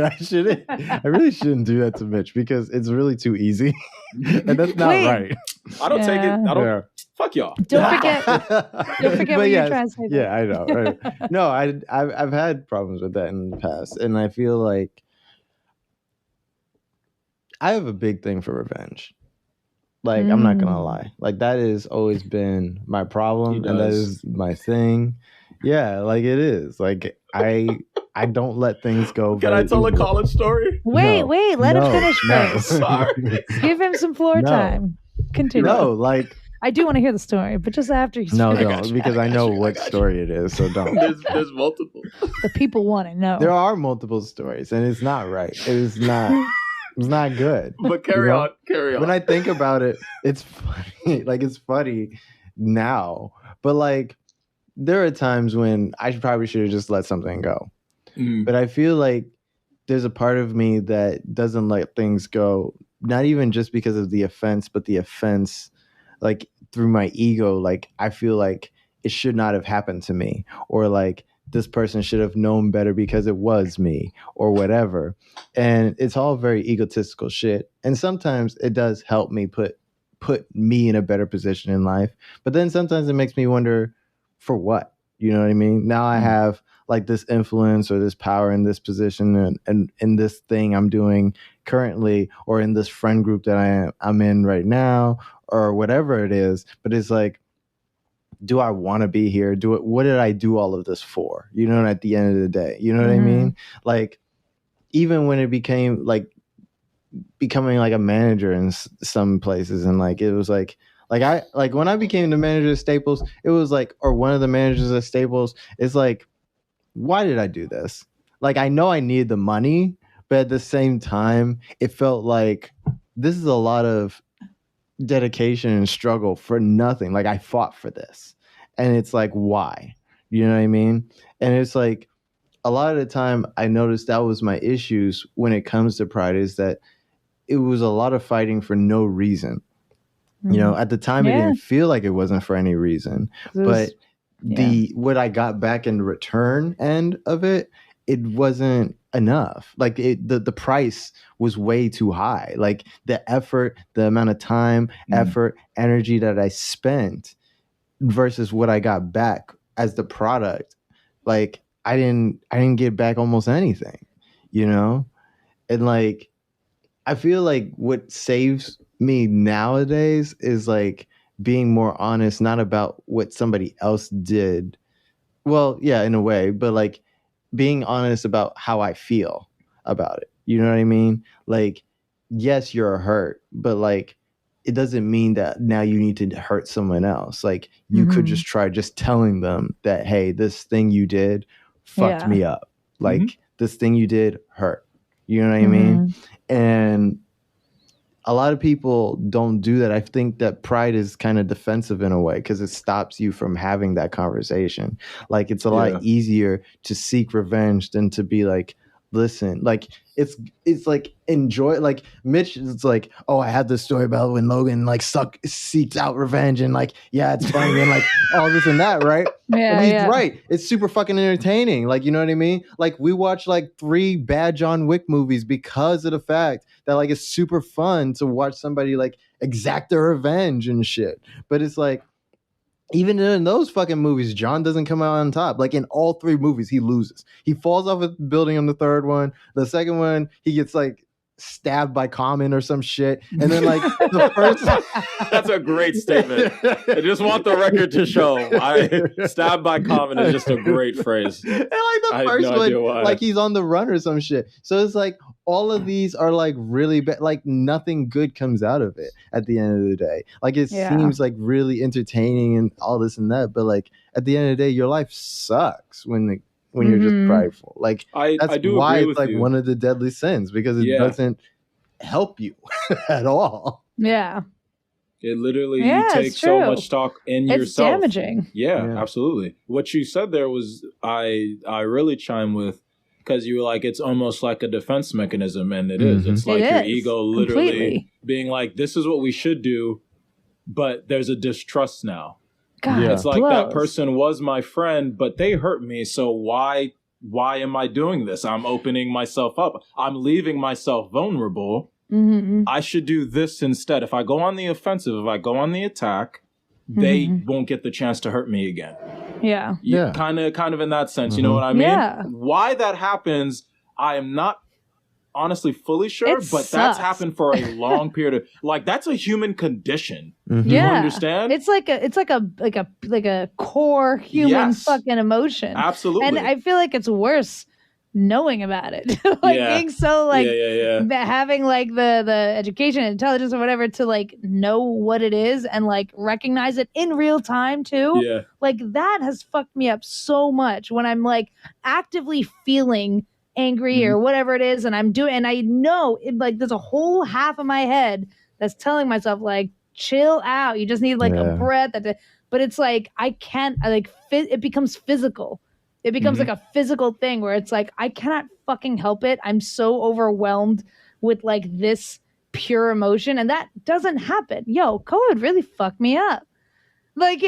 I really shouldn't do that to Mitch because it's really too easy. And that's not right. I don't take it. I don't. Yeah. Fuck y'all. Don't forget what you're trying to say. Yeah, I know. Right? No, I've had problems with that in the past, and I feel like I have a big thing for revenge. Like, I'm not gonna lie. Like, that has always been my problem, and that is my thing. Yeah, like it is. Like I don't let things go. Can I tell a college story? Wait, let him finish first. Sorry. Give him some floor time. Continue. No, like I do want to hear the story, but just after he's no, finished. don't, because I know what story it is, so don't. There's multiple. The people want to know. There are multiple stories, and it's not right. It is not. It's not good. But carry on. When I think about it, it's funny. Like, it's funny now, but like there are times when I probably should have just let something go. But I feel like there's a part of me that doesn't let things go, not even just because of the offense, but the offense, like through my ego. Like, I feel like it should not have happened to me, or like this person should have known better because it was me, or whatever. And it's all very egotistical shit. And sometimes it does help me put me in a better position in life. But then sometimes it makes me wonder, for what? You know what I mean? Now I have like this influence or this power in this position and in this thing I'm doing currently, or in this friend group that I'm in right now, or whatever it is. But it's like, do I want to be here? What did I do all of this for? You know, at the end of the day, you know what I mean? Like, even when it became like becoming like a manager in some places, and like it was like when I became the manager of Staples, it was like, or one of the managers of Staples, it's like, why did I do this? Like, I know I needed the money, but at the same time, it felt like this is a lot of dedication and struggle for nothing. Like, I fought for this, and it's like, why? You know what I mean? And it's like, a lot of the time I noticed that was my issues when it comes to pride, is that it was a lot of fighting for no reason. You know, at the time it didn't feel like it wasn't for any reason, but what I got back in return end of it wasn't enough. Like, the price was way too high. Like, the effort, the amount of time, effort, energy that I spent versus what I got back as the product. Like, I didn't get back almost anything, you know? And like, I feel like what saves me nowadays is like being more honest, not about what somebody else did. Well, yeah, in a way, but like being honest about how I feel about it. You know what I mean? Like, yes, you're hurt, but like, it doesn't mean that now you need to hurt someone else. Like, you could just try just telling them that, hey, this thing you did fucked me up. Like, this thing you did hurt. You know what I mean? And a lot of people don't do that. I think that pride is kind of defensive in a way, because it stops you from having that conversation. Like, it's a lot easier to seek revenge than to be like, listen, like it's like enjoy, like Mitch is like, oh, I had this story about when Logan like seeks out revenge and like, yeah, it's funny and like all this and that, right? Yeah, and he's yeah. right. It's super fucking entertaining. Like, you know what I mean? Like we watched like 3 bad John Wick movies because of the fact that like it's super fun to watch somebody like exact their revenge and shit. But it's like, even in those fucking movies, John doesn't come out on top. Like in all 3 movies, he loses. He falls off a building on the 3rd one. The 2nd one, he gets like stabbed by Common or some shit. And then like the first That's a great statement. I just want the record to show. Stabbed by Common is just a great phrase. And like the first one, like he's on the run or some shit. So it's like all of these are like really bad. Like nothing good comes out of it at the end of the day. Like it seems like really entertaining and all this and that, but like at the end of the day, your life sucks when you're just prideful. Like that's why it's like one of the deadly sins, because it doesn't help you at all. Yeah. It literally you take so much stock in yourself. It's damaging. Yeah, absolutely. What you said there was I really chime with, because you were like, it's almost like a defense mechanism, and it is. It's like your ego literally being like, this is what we should do, but there's a distrust now. God, it's like that person was my friend, but they hurt me. So why am I doing this? I'm opening myself up. I'm leaving myself vulnerable. Mm-hmm. I should do this instead. If I go on the offensive, if I go on the attack, they won't get the chance to hurt me again. Yeah. Kind of in that sense. You know what I mean? Yeah. Why that happens, I am not honestly fully sure, but that's happened for a long period of, like, that's a human condition. You understand? It's like a core human fucking emotion. Absolutely. And I feel like it's worse knowing about it. Being so like having like the education and intelligence or whatever to like know what it is and like recognize it in real time too. Like that has fucked me up so much when I'm like actively feeling angry or whatever it is, and I'm doing, and I know it, like there's a whole half of my head that's telling myself like, chill out, you just need like a breath. But it's like I can't. It becomes physical. It becomes like a physical thing where it's like I cannot fucking help it. I'm so overwhelmed with like this pure emotion, and that doesn't happen. Yo, COVID really fucked me up. Like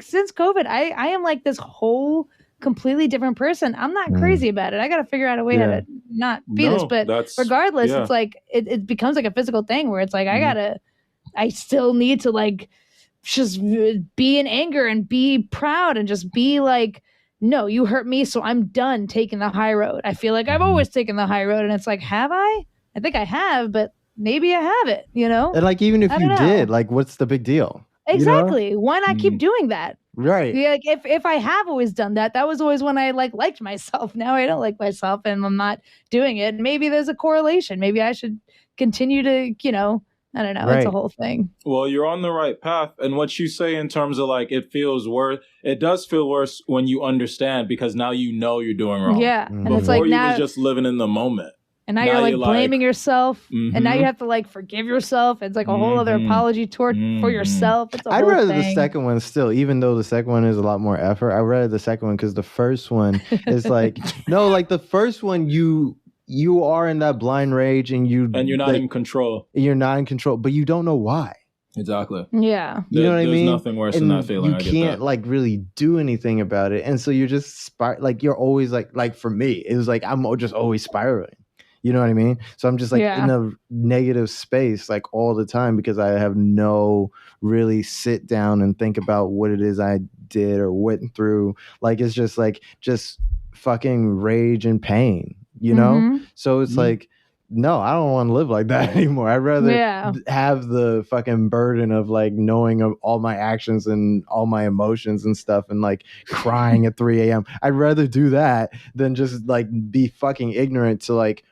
since COVID, I am like this whole completely different person. I'm not crazy about it. I got to figure out a way how to not be this. But regardless, it's like it becomes like a physical thing where it's like I still need to like just be in anger and be proud and just be like, no, you hurt me, so I'm done taking the high road. I feel like I've always taken the high road, and it's like, have I? I think I have, but maybe I haven't. You know? And like even if you did, like, what's the big deal? Exactly. You know? Why not keep doing that? Right. Yeah, like if I have always done that, that was always when I like liked myself. Now I don't like myself and I'm not doing it. Maybe there's a correlation. Maybe I should continue to, I don't know. Right. It's a whole thing. Well, you're on the right path. And what you say in terms of like, it does feel worse when you understand, because now you know you're doing wrong. Yeah. And Before it's like you now was just living in the moment. And now you're like blaming yourself, and now you have to like forgive yourself. It's like a whole other apology for yourself. It's a I'd whole rather thing. the second one still, even though the second one is a lot more effort. I'd rather the second one because the first one is like, no, like the first one you are in that blind rage and you're not in control. You're not in control, but you don't know why. Exactly. Yeah. You know what I mean? There's nothing worse than that feeling. You can't like really do anything about it, and so you're just like you're always like for me, it was like I'm just always spiraling. You know what I mean? So I'm just like in a negative space like all the time because I have no really sit down and think about what it is I did or went through. Like it's just fucking rage and pain, you know? So it's like, no, I don't want to live like that anymore. I'd rather have the fucking burden of like knowing of all my actions and all my emotions and stuff and like crying at 3 a.m. I'd rather do that than just like be fucking ignorant to like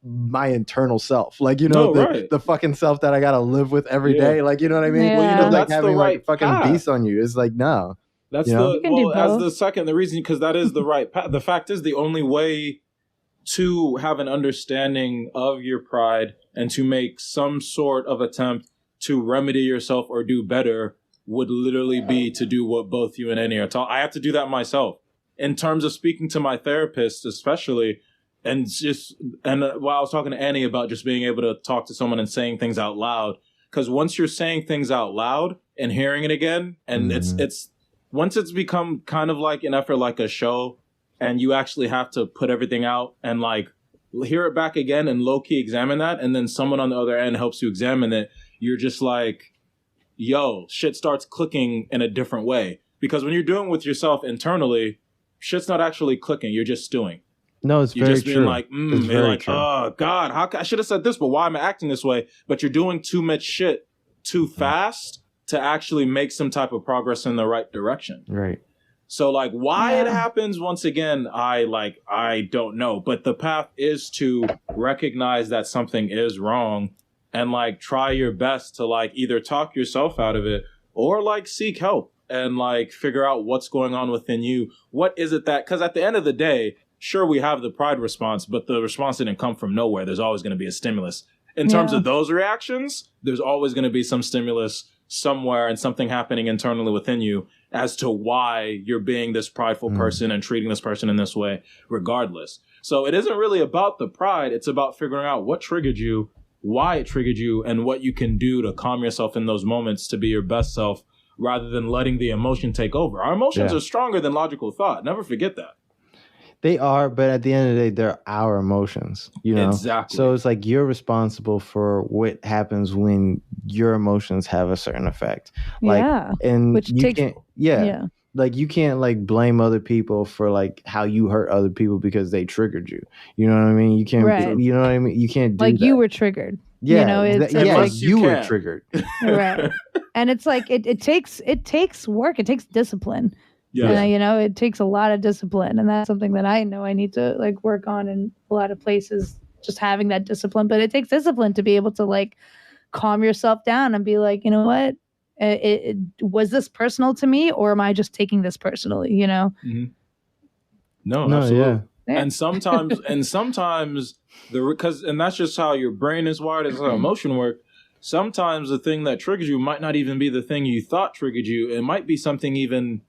my internal self, like the fucking self that I gotta live with every day, like you know what I mean? Well, like that's having the right like fucking path. beast on you is like no. That's the reason, because that is the right path. The fact is, the only way to have an understanding of your pride and to make some sort of attempt to remedy yourself or do better would literally be to do what both you and Annie are taught. I have to do that myself. In terms of speaking to my therapist, especially, and while I was talking to Annie about just being able to talk to someone and saying things out loud, because once you're saying things out loud and hearing it again, and it's once it's become kind of like an effort, like a show, and you actually have to put everything out and like hear it back again and low-key examine that, and then someone on the other end helps you examine it, you're just like, yo, shit starts clicking in a different way. Because when you're doing it with yourself internally, shit's not actually clicking, you're just stewing. No, it's you're very just being true. like, you're like, oh God, I should have said this, but why am I acting this way? But you're doing too much shit too fast to actually make some type of progress in the right direction. Right. So like why it happens, once again, I don't know. But the path is to recognize that something is wrong and like try your best to like either talk yourself out of it or like seek help and like figure out what's going on within you. What is it that, because at the end of the day, sure, we have the pride response, but the response didn't come from nowhere. There's always going to be a stimulus. In terms of those reactions, there's always going to be some stimulus somewhere and something happening internally within you as to why you're being this prideful person and treating this person in this way, regardless. So it isn't really about the pride. It's about figuring out what triggered you, why it triggered you, and what you can do to calm yourself in those moments to be your best self rather than letting the emotion take over. Our emotions are stronger than logical thought. Never forget that. They are, but at the end of the day, they're our emotions, you know? Exactly. So it's like you're responsible for what happens when your emotions have a certain effect. Like, and which you can't, like you can't like blame other people for like how you hurt other people because they triggered you. You know what I mean? You can't, you know what I mean? You can't do like that. you were triggered. Yeah, you know, it's like you were triggered. Right. And it's like, it takes work. It takes discipline. Yeah. And, you know, it takes a lot of discipline, and that's something that I know I need to like work on in a lot of places, just having that discipline. But it takes discipline to be able to like calm yourself down and be like, you know what, was this personal to me, or am I just taking this personally? You know? Mm-hmm. No, absolutely. Yeah. And sometimes, and that's just how your brain is wired. It's how emotion work. Sometimes the thing that triggers you might not even be the thing you thought triggered you. It might be something even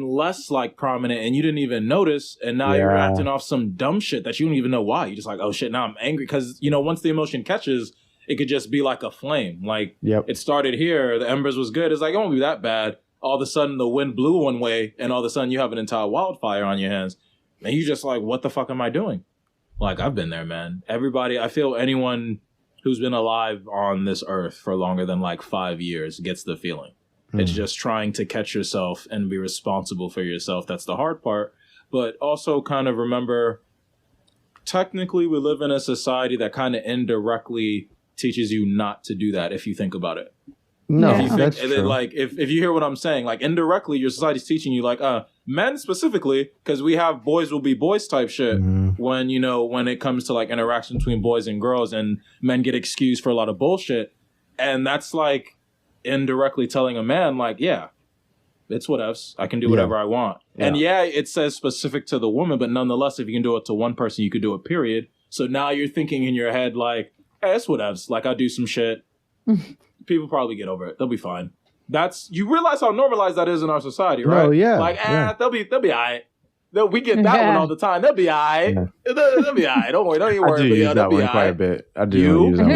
less like prominent and you didn't even notice, and now you're acting off some dumb shit that you don't even know why. You're just like, oh shit, now I'm angry. Because, you know, once the emotion catches, it could just be like a flame. Like, it started here, the embers was good. It's like, it won't be that bad. All of a sudden, the wind blew one way, and all of a sudden, you have an entire wildfire on your hands. And you just like, what the fuck am I doing? Like, I've been there, man. Everybody, I feel anyone who's been alive on this earth for longer than like 5 years gets the feeling. It's just trying to catch yourself and be responsible for yourself. That's the hard part. But also kind of remember, technically we live in a society that kind of indirectly teaches you not to do that if you think about it. No, if you think, that's true. Like, if you hear what I'm saying, like indirectly your society's teaching you, like, men specifically, because we have boys will be boys type shit when, you know, when it comes to like interaction between boys and girls, and men get excused for a lot of bullshit. And that's like indirectly telling a man, like, yeah, it's whatevs. I can do whatever I want. Yeah. And it says specific to the woman, but nonetheless, if you can do it to one person, you could do it, period. So now you're thinking in your head, like, hey, it's whatevs. Like, I'll do some shit. People probably get over it. They'll be fine. You realize how normalized that is in our society, right? Oh, yeah. Like, they'll be all right. We get that one all the time. They'll be all right. They'll be all right. Don't worry. Don't even worry. I do use that one quite a bit. I do use that one.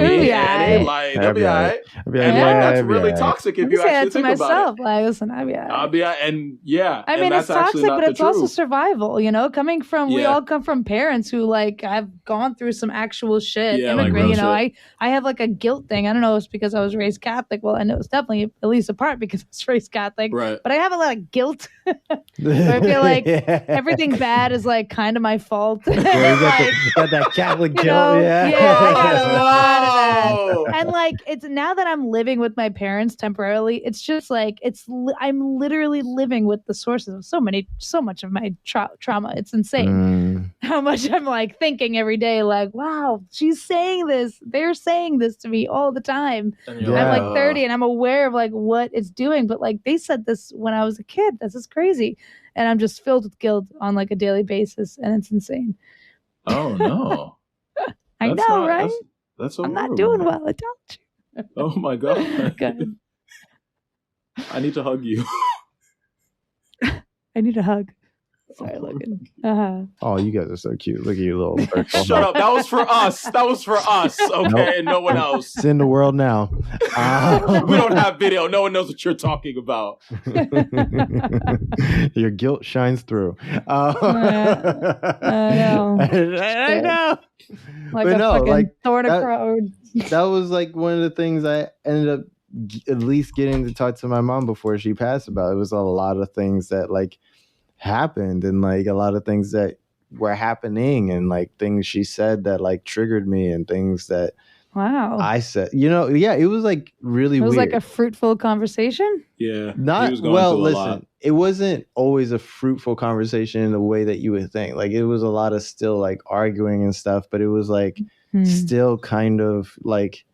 They'll be all right. And that's really toxic if you actually think about it. Like, listen, I'll be all right. I'll be all right. And I mean, it's toxic, but it's also survival, you know, coming from, we all come from parents who like have gone through some actual shit. Immigrant, like, you know, I have like a guilt thing. I don't know if it's because I was raised Catholic. Well, I know it's definitely at least a part because I was raised Catholic. Right. But I have a lot of guilt. Where I feel like everything bad is like kind of my fault. Got that Catholic guilt. I got a lot of that. And like, it's now that I'm living with my parents temporarily, it's just like I'm literally living with the sources of so much of my trauma. It's insane how much I'm like thinking every day, like, wow, she's saying this. They're saying this to me all the time. I'm like 30 and I'm aware of like what it's doing, but like they said this when I was a kid. This is crazy. And I'm just filled with guilt on like a daily basis, and it's insane. Oh no! I know, right? That's so I'm not doing well. I told you. Oh my god! I need to hug you. I need a hug. Sorry, Logan. Oh, you guys are so cute. Look at you, little virtual. Shut up. That was for us. That was for us. Okay, Nope. and no one else. It's in the world now. We don't have video. No one knows what you're talking about. Your guilt shines through. I know. I know. Like But a no, fucking like, thorn that- across. That was like one of the things I ended up at least getting to talk to my mom before she passed about. It was a lot of things that like happened, and like a lot of things that were happening, and like things she said that like triggered me, and things that Wow. I said. It was like really It was weird. like a fruitful conversation. Yeah. he Not was going well. through a lot. Listen, it wasn't always a fruitful conversation in the way that you would think. Like it was a lot of still like arguing and stuff, but it was like still kind of like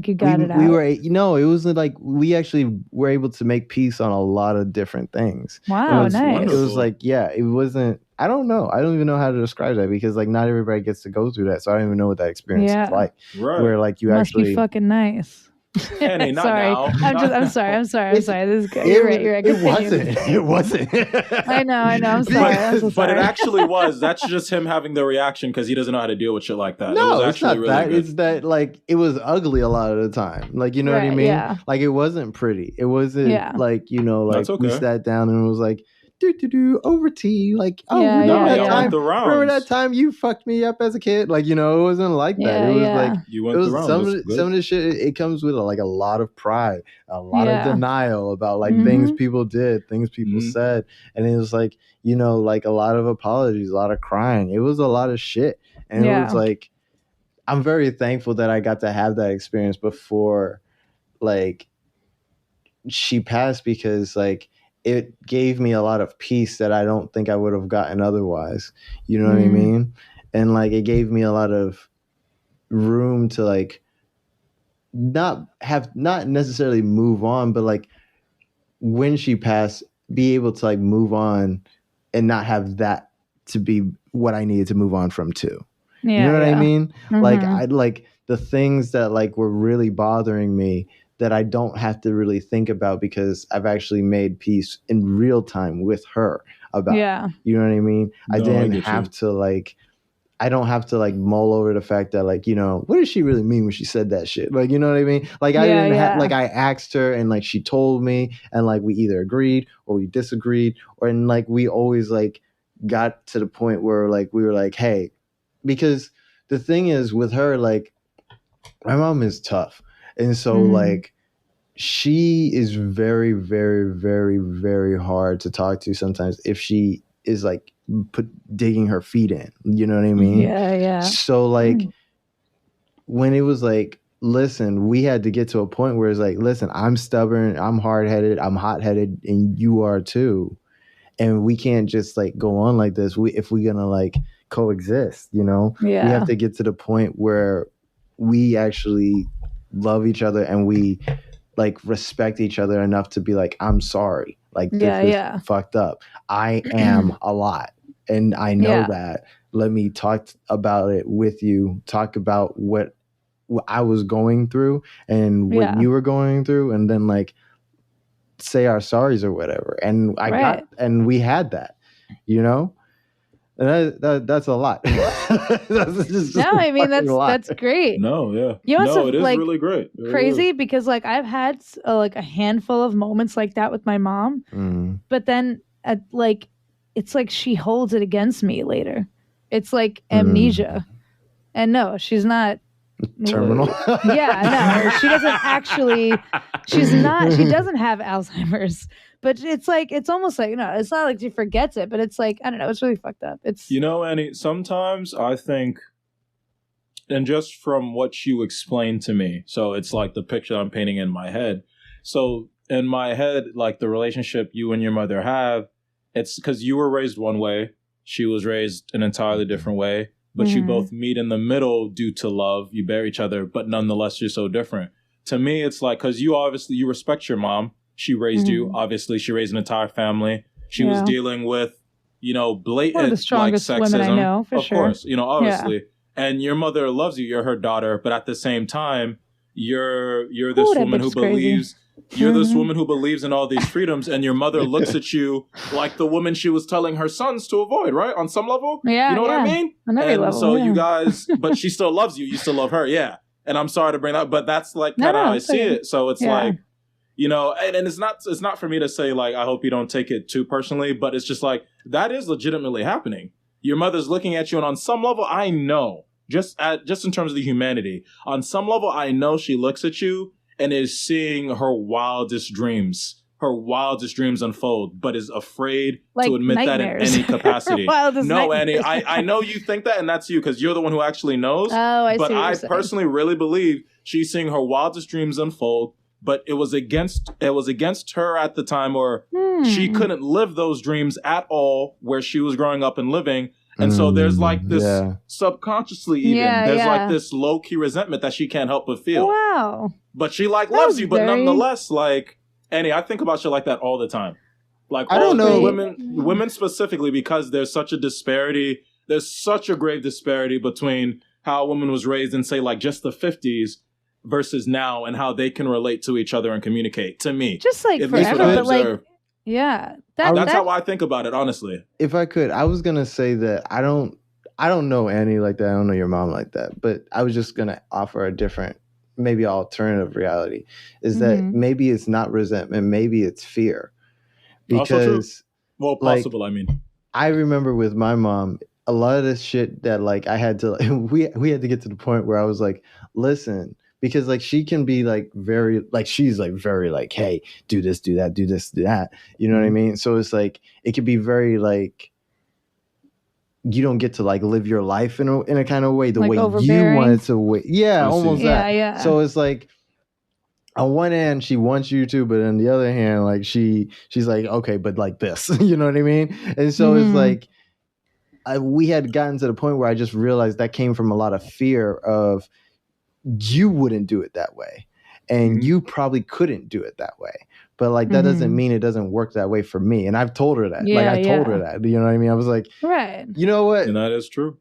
you got it out. we were, it was like we actually were able to make peace on a lot of different things. Wow, That's nice. wonderful. It was like, it wasn't. I don't know. I don't even know how to describe that because like not everybody gets to go through that, so I don't even know what that experience is like. Right. Where like you Must actually be fucking nice. Annie, not sorry. now. I'm sorry. This is good. You're right. It wasn't. I know. I'm sorry. I'm so But sorry. it actually was. That's just him having the reaction because he doesn't know how to deal with shit like that. No, it was it's actually not really that. good. It's that like it was ugly a lot of the time. Like you know what I Right, mean? yeah. Like it wasn't pretty. It wasn't like That's like we okay. sat down and it was like over tea. Like Yeah, No, yeah, y'all yeah. went the rounds. remember that time you fucked me up as a kid? Like it wasn't like that. Yeah, It was yeah. like You it went was the rounds. some That's of good. the shit. It comes with like a lot of pride, a lot of Yeah. denial about like Mhm. things people did, things people Mhm. said, and it was like like a lot of apologies, a lot of crying. It was a lot of shit, and it was Yeah. like I'm very thankful that I got to have that experience before, like she passed because like it gave me a lot of peace that I don't think I would have gotten otherwise. You know what I mean? And like it gave me a lot of room to like not necessarily move on, but like when she passed, be able to like move on and not have that to be what I needed to move on from too. Yeah, You know what I yeah. mean? Like Mhm. I'd like the things that like were really bothering me that I don't have to really think about because I've actually made peace in real time with her about. Yeah. You know what I mean? I No, I didn't get have you. to like I don't have to like mull over the fact that like, what did she really mean when she said that shit? Like, you know what I mean? Like I Yeah, didn't have yeah. like I asked her and like she told me and like we either agreed or we disagreed or and like we always like got to the point where like we were like, hey, because the thing is with her, like my mom is tough. And so like she is very, very, very, very hard to talk to sometimes if she is like digging her feet in. You know what I mean? Yeah, yeah. So like when it was like, listen, we had to get to a point where it's like, listen, I'm stubborn, I'm hard-headed, I'm hot-headed, and you are too. And we can't just like go on like this. If we're gonna like coexist, we Yeah. have to get to the point where we actually love each other and we like respect each other enough to be like, I'm sorry. Like this is fucked up. I am a lot. And I know that. Let me talk about it with you. Talk about what I was going through and what you were going through. And then like say our sorries or whatever. And and we had that, And that's a lot. I mean that's great. No, yeah. You know what's it is like, really great. It crazy really because like I've had like a handful of moments like that with my mom, but then it's like she holds it against me later. It's like amnesia, and no, she's not terminal. No, she doesn't actually. She's not. She doesn't have Alzheimer's. But it's like, it's almost like, it's not like she forgets it, but it's like, I don't know, it's really fucked up. It's Annie, sometimes I think, and just from what you explained to me, so it's like the picture I'm painting in my head. So in my head, like the relationship you and your mother have, it's because you were raised one way, she was raised an entirely different way, but you both meet in the middle due to love. You bear each other, but nonetheless, you're so different. To me, it's like, because you respect your mom. She raised you. Obviously, she raised an entire family. She was dealing with, blatant one of the strongest like sexism. women I know, for of sure. course, obviously. And your mother loves you. You're her daughter. But at the same time, you're this woman who believes You're this woman who believes in all these freedoms, and your mother looks at you like the woman she was telling her sons to avoid, right? On some level? Yeah. You know what I mean? On every and level, so yeah. you guys, but she still loves you. You still love her, yeah. And I'm sorry to bring that up, but that's like kind of how I see it. So it's like, you know, and it's not for me to say like, I hope you don't take it too personally, but it's just like, that is legitimately happening. Your mother's looking at you, and on some level, I know, just in terms of the humanity, on some level, I know she looks at you and is seeing her wildest dreams unfold, but is afraid to admit nightmares. that in any capacity. No, nightmares. Annie, I know you think that, and that's you, because you're the one who actually knows. Oh, I see. But what I you're saying. personally really believe she's seeing her wildest dreams unfold, but it was against her at the time, or she couldn't live those dreams at all where she was growing up and living. And so there's like this subconsciously even, there's like this low-key resentment that she can't help but feel. Wow. But she like loves you, but nonetheless, like, Annie, I think about shit like that all the time. Like, I don't know. Women specifically, because there's such a disparity, there's such a grave disparity between how a woman was raised in, say, like just the 50s versus now, and how they can relate to each other and communicate. To me, just like forever, but like, yeah, that's how I think about it, honestly. If I could, I was gonna say that I don't know Annie like that. I don't know your mom like that. But I was just gonna offer a different, maybe alternative reality. Is that maybe it's not resentment, maybe it's fear. Because possible. Like, I mean, I remember with my mom, a lot of this shit that like I had to we had to get to the point where I was like, listen. Because like she can be like very like she's like very like, hey, do this, do that, do this, do that. You know what I mean? So it's like it could be very like you don't get to like live your life in a kind of way the like way you want it to. Yeah, almost that. Yeah. So it's like on one hand she wants you to, but on the other hand, like she's like, okay, but like this, you know what I mean? And so it's like we had gotten to the point where I just realized that came from a lot of fear of. You wouldn't do it that way, and you probably couldn't do it that way. But like that doesn't mean it doesn't work that way for me. And I've told her that. I told her that. You know what I mean? I was like, right. You know what? And that is true.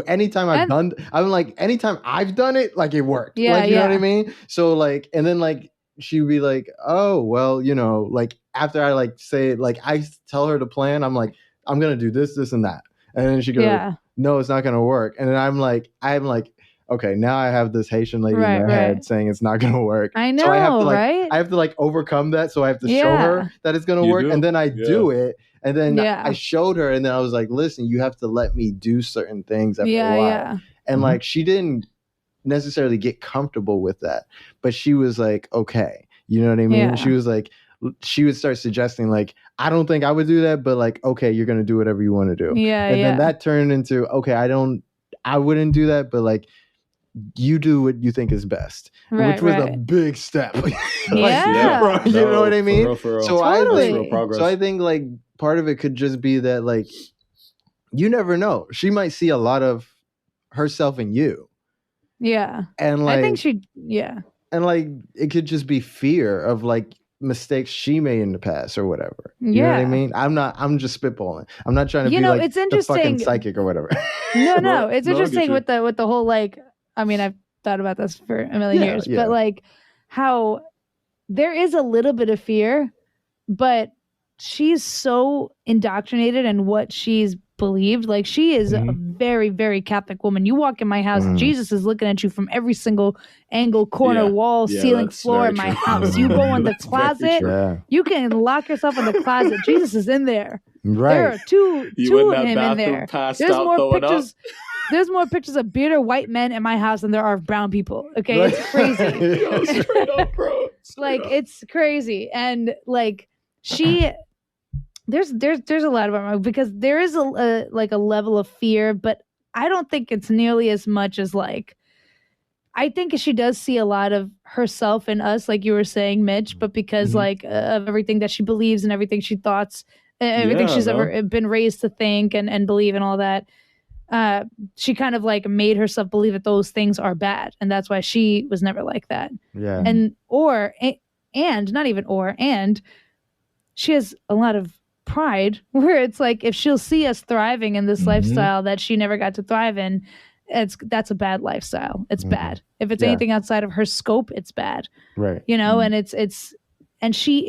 Anytime I've done it, like it worked. You know what I mean? So like, and then like she'd be like, oh well, you know, like after I like say it, like I tell her the plan, I'm like, I'm gonna do this, this, and that, and then she goes, no, it's not gonna work. And then I'm like. Okay, now I have this Haitian lady in my head saying it's not going to work. I know, so I have to, like, right? I have to like overcome that. So I have to show her that it's going to work. And then I do it. And then I showed her. And then I was like, listen, you have to let me do certain things after a while. And like, she didn't necessarily get comfortable with that. But she was like, okay. You know what I mean? Yeah. She was like, she would start suggesting like, I don't think I would do that. But like, okay, you're going to do whatever you want to do. And then that turned into, okay, I wouldn't do that. But like, you do what you think is best, which was a big step. Bro, you know what I mean? For real. So totally. I think like part of it could just be that like you never know. She might see a lot of herself in you. Yeah. And like I think and like it could just be fear of like mistakes she made in the past or whatever. You know what I mean? I'm just spitballing. I'm not trying to be like it's interesting. The fucking psychic or whatever. No, it's interesting with the whole like. I mean, I've thought about this for a million years, but like how there is a little bit of fear, but she's so indoctrinated in what she's believed. Like she is a very, very Catholic woman. You walk in my house, Jesus is looking at you from every single angle, corner, wall, ceiling, floor in my house. You go in the closet, you can lock yourself in the closet. Jesus is in there. Right. There are two of him in there. There's more pictures. There's more pictures of bearded white men in my house than there are of brown people. Okay, it's crazy. Yo, straight up, bro. It's crazy, and like there's a lot about my, because there is a level of fear, but I don't think it's nearly as much as like. I think she does see a lot of herself in us, like you were saying, Mitch, but because like of everything that she believes and everything she thoughts, everything she's ever been raised to think and believe and all that. She kind of like made herself believe that those things are bad, and that's why she was never like that. Yeah. And she has a lot of pride where it's like if she'll see us thriving in this lifestyle that she never got to thrive in, that's a bad lifestyle. It's bad. If it's anything outside of her scope, it's bad. Right. You know, and it's And she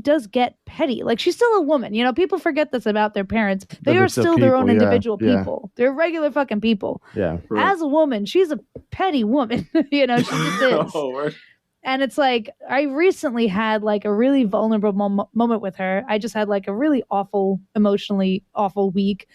does get petty. Like, she's still a woman. You know, people forget this about their parents. They are still their own individual people. They're regular fucking people. Yeah. Right. As a woman, she's a petty woman. You know, she just is. Oh, and it's like, I recently had like a really vulnerable moment with her. I just had like a really awful, emotionally awful week.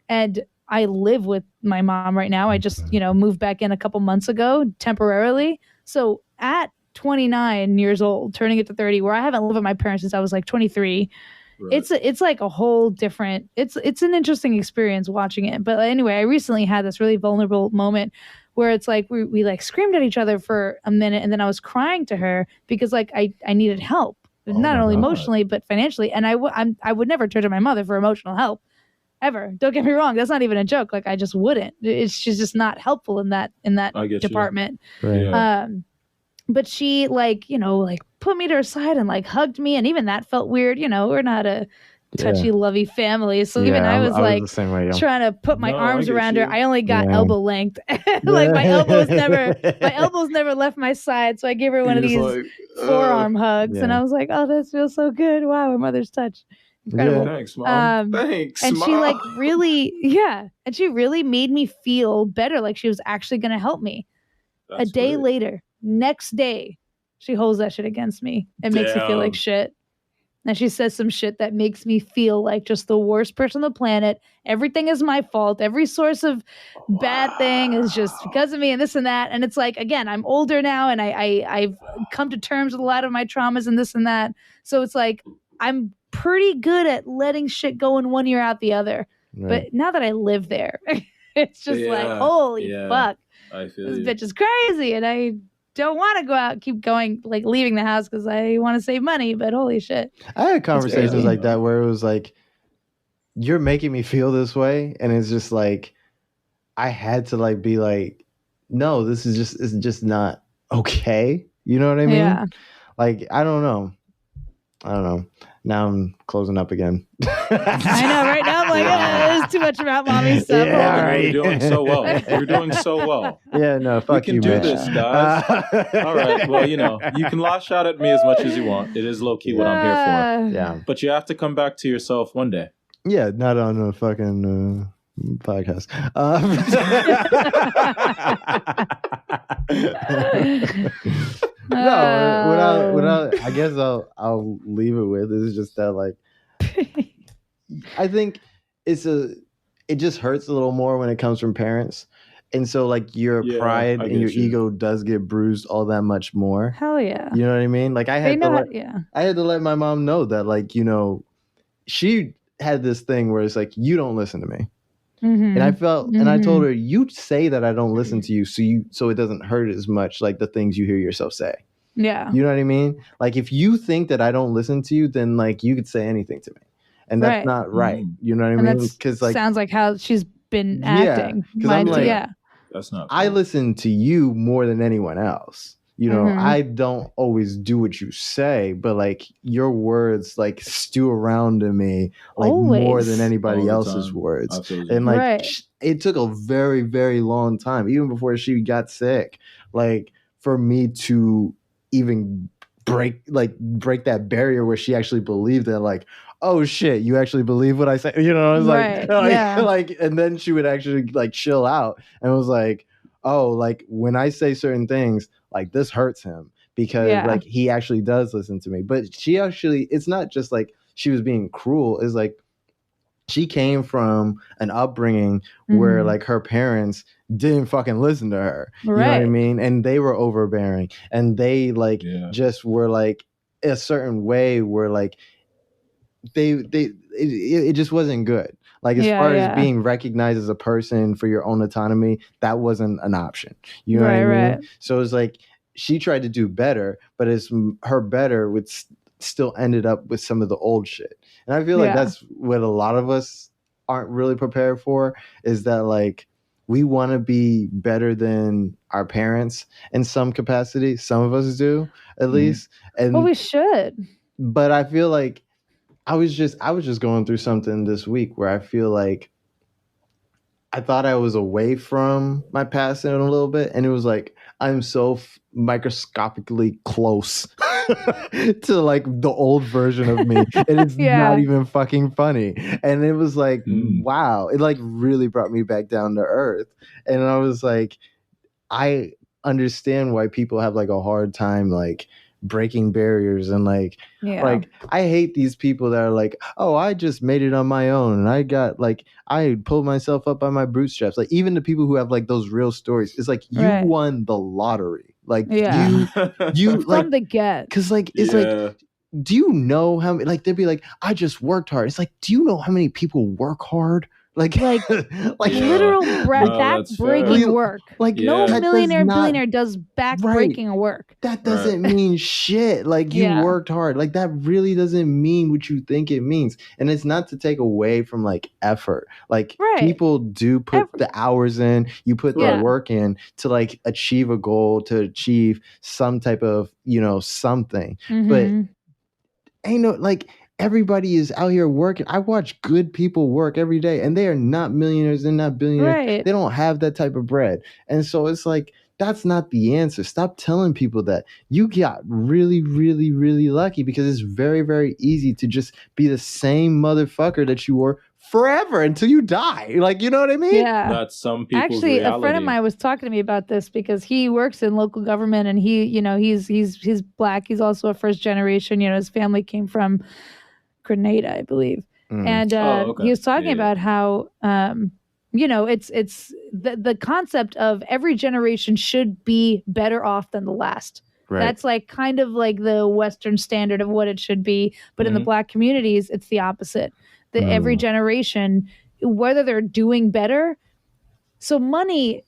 And I live with my mom right now. I just, you know, moved back in a couple months ago temporarily. So at 29 years old, turning it to 30, where I haven't lived with my parents since I was like 23. Right. It's like a whole different, it's an interesting experience watching it. But anyway, I recently had this really vulnerable moment where it's like we like screamed at each other for a minute, and then I was crying to her because like I needed help, not only emotionally but financially. And I would never turn to my mother for emotional help ever. Don't get me wrong, that's not even a joke. Like, I just wouldn't. She's just not helpful in that department. Right. Yeah. But she, like, you know, like put me to her side and like hugged me, and even that felt weird. You know, we're not a touchy, lovey family, so even I was like the same way, trying to put my arms around her. I only got elbow length. Like, my elbows never left my side, so I gave her one of these like, forearm hugs, and I was like, oh, this feels so good. Wow, my mother's touch. Incredible. Yeah. Thanks, Mom. Thanks, and Mom. she like really, and she really made me feel better, like she was actually going to help me. That's a day later, next day, she holds that shit against me and makes me feel like shit. And she says some shit that makes me feel like just the worst person on the planet. Everything is my fault. Every source of bad thing is just because of me, and this and that. And it's like, again, I'm older now, and I've come to terms with a lot of my traumas and this and that. So it's like, I'm pretty good at letting shit go in one ear out the other. Right. But now that I live there, it's just like, holy fuck. I feel this bitch is crazy, and I don't want to go out, keep going, like leaving the house because I want to save money, but holy shit. I had conversations like that where it was like, you're making me feel this way, and it's just like, I had to like be like, no, this is just, it's just not okay. You know what I mean? Yeah. Like, I don't know. Now I'm closing up again. I know, right now I'm like, there's too much about mommy stuff. Yeah, right. You're doing so well. You're doing so well. Yeah, no, fuck you, we can do this, guys. All right. Well, you know, you can lash out at me as much as you want. It is low-key what I'm here for. Yeah. But you have to come back to yourself one day. Yeah, not on a fucking podcast. No, what I guess I'll leave it with is just that, like, I think it just hurts a little more when it comes from parents, and so like your pride and your ego does get bruised all that much more. Hell yeah, you know what I mean? Like, I had to let my mom know that, like, you know, she had this thing where it's like, you don't listen to me. Mm-hmm. And I felt, and I told her, you say that I don't listen to you, so it doesn't hurt as much, like the things you hear yourself say. Yeah. You know what I mean? Like, if you think that I don't listen to you, then like you could say anything to me, and that's not right. You know what I mean? Because like, sounds like how she's been acting. Because I'm like, that's not. I listen to you more than anyone else. You know, I don't always do what you say, but like your words like stew around in me like more than anybody else's words. Absolutely. And like it took a very, very long time, even before she got sick, like for me to even break that barrier where she actually believed that, like, oh shit, you actually believe what I say. You know, I was like, and then she would actually like chill out and was like, oh, like when I say certain things, like this hurts him because like he actually does listen to me. But she actually, it's not just like she was being cruel. It's like she came from an upbringing where like her parents didn't fucking listen to her. You know what I mean? And they were overbearing, and they like just were like a certain way where like it just wasn't good. Like, as far as being recognized as a person for your own autonomy, that wasn't an option. You know what I mean? So it's like she tried to do better, but her better would still ended up with some of the old shit. And I feel like that's what a lot of us aren't really prepared for, is that like we want to be better than our parents in some capacity. Some of us do, at least. And we should. But I feel like I was just going through something this week where I feel like I thought I was away from my past in a little bit, and it was like I'm so microscopically close to like the old version of me, and it's not even fucking funny. And it was like, wow, it like really brought me back down to earth. And I was like, I understand why people have like a hard time like breaking barriers and like I hate these people that are like, oh, I just made it on my own and I got like I pulled myself up by my bootstraps. Like even the people who have like those real stories, it's like you won the lottery. Like you from like the get, because like it's like, do you know how like they'd be like, I just worked hard. It's like, do you know how many people work hard? Like literal back-breaking work. Like no millionaire, billionaire does back-breaking work. That doesn't mean shit. Like you worked hard. Like that really doesn't mean what you think it means. And it's not to take away from like effort. Like people do put the hours in. You put the work in to like achieve a goal, to achieve some type of, you know, something. But ain't no like. Everybody is out here working. I watch good people work every day, and they are not millionaires. They're not billionaires. They don't have that type of bread. And so it's like, that's not the answer. Stop telling people that. You got really, really, really lucky because it's very, very easy to just be the same motherfucker that you were forever until you die. Like, you know what I mean? Yeah. That's some people's Actually, reality. A friend of mine was talking to me about this because he works in local government and he, you know, he's black. He's also a first generation. You know, his family came from Grenada, I believe. And he was talking about how you know, it's the concept of every generation should be better off than the last. That's like kind of like the Western standard of what it should be. But in the Black communities, it's the opposite. That every generation, whether they're doing better, so money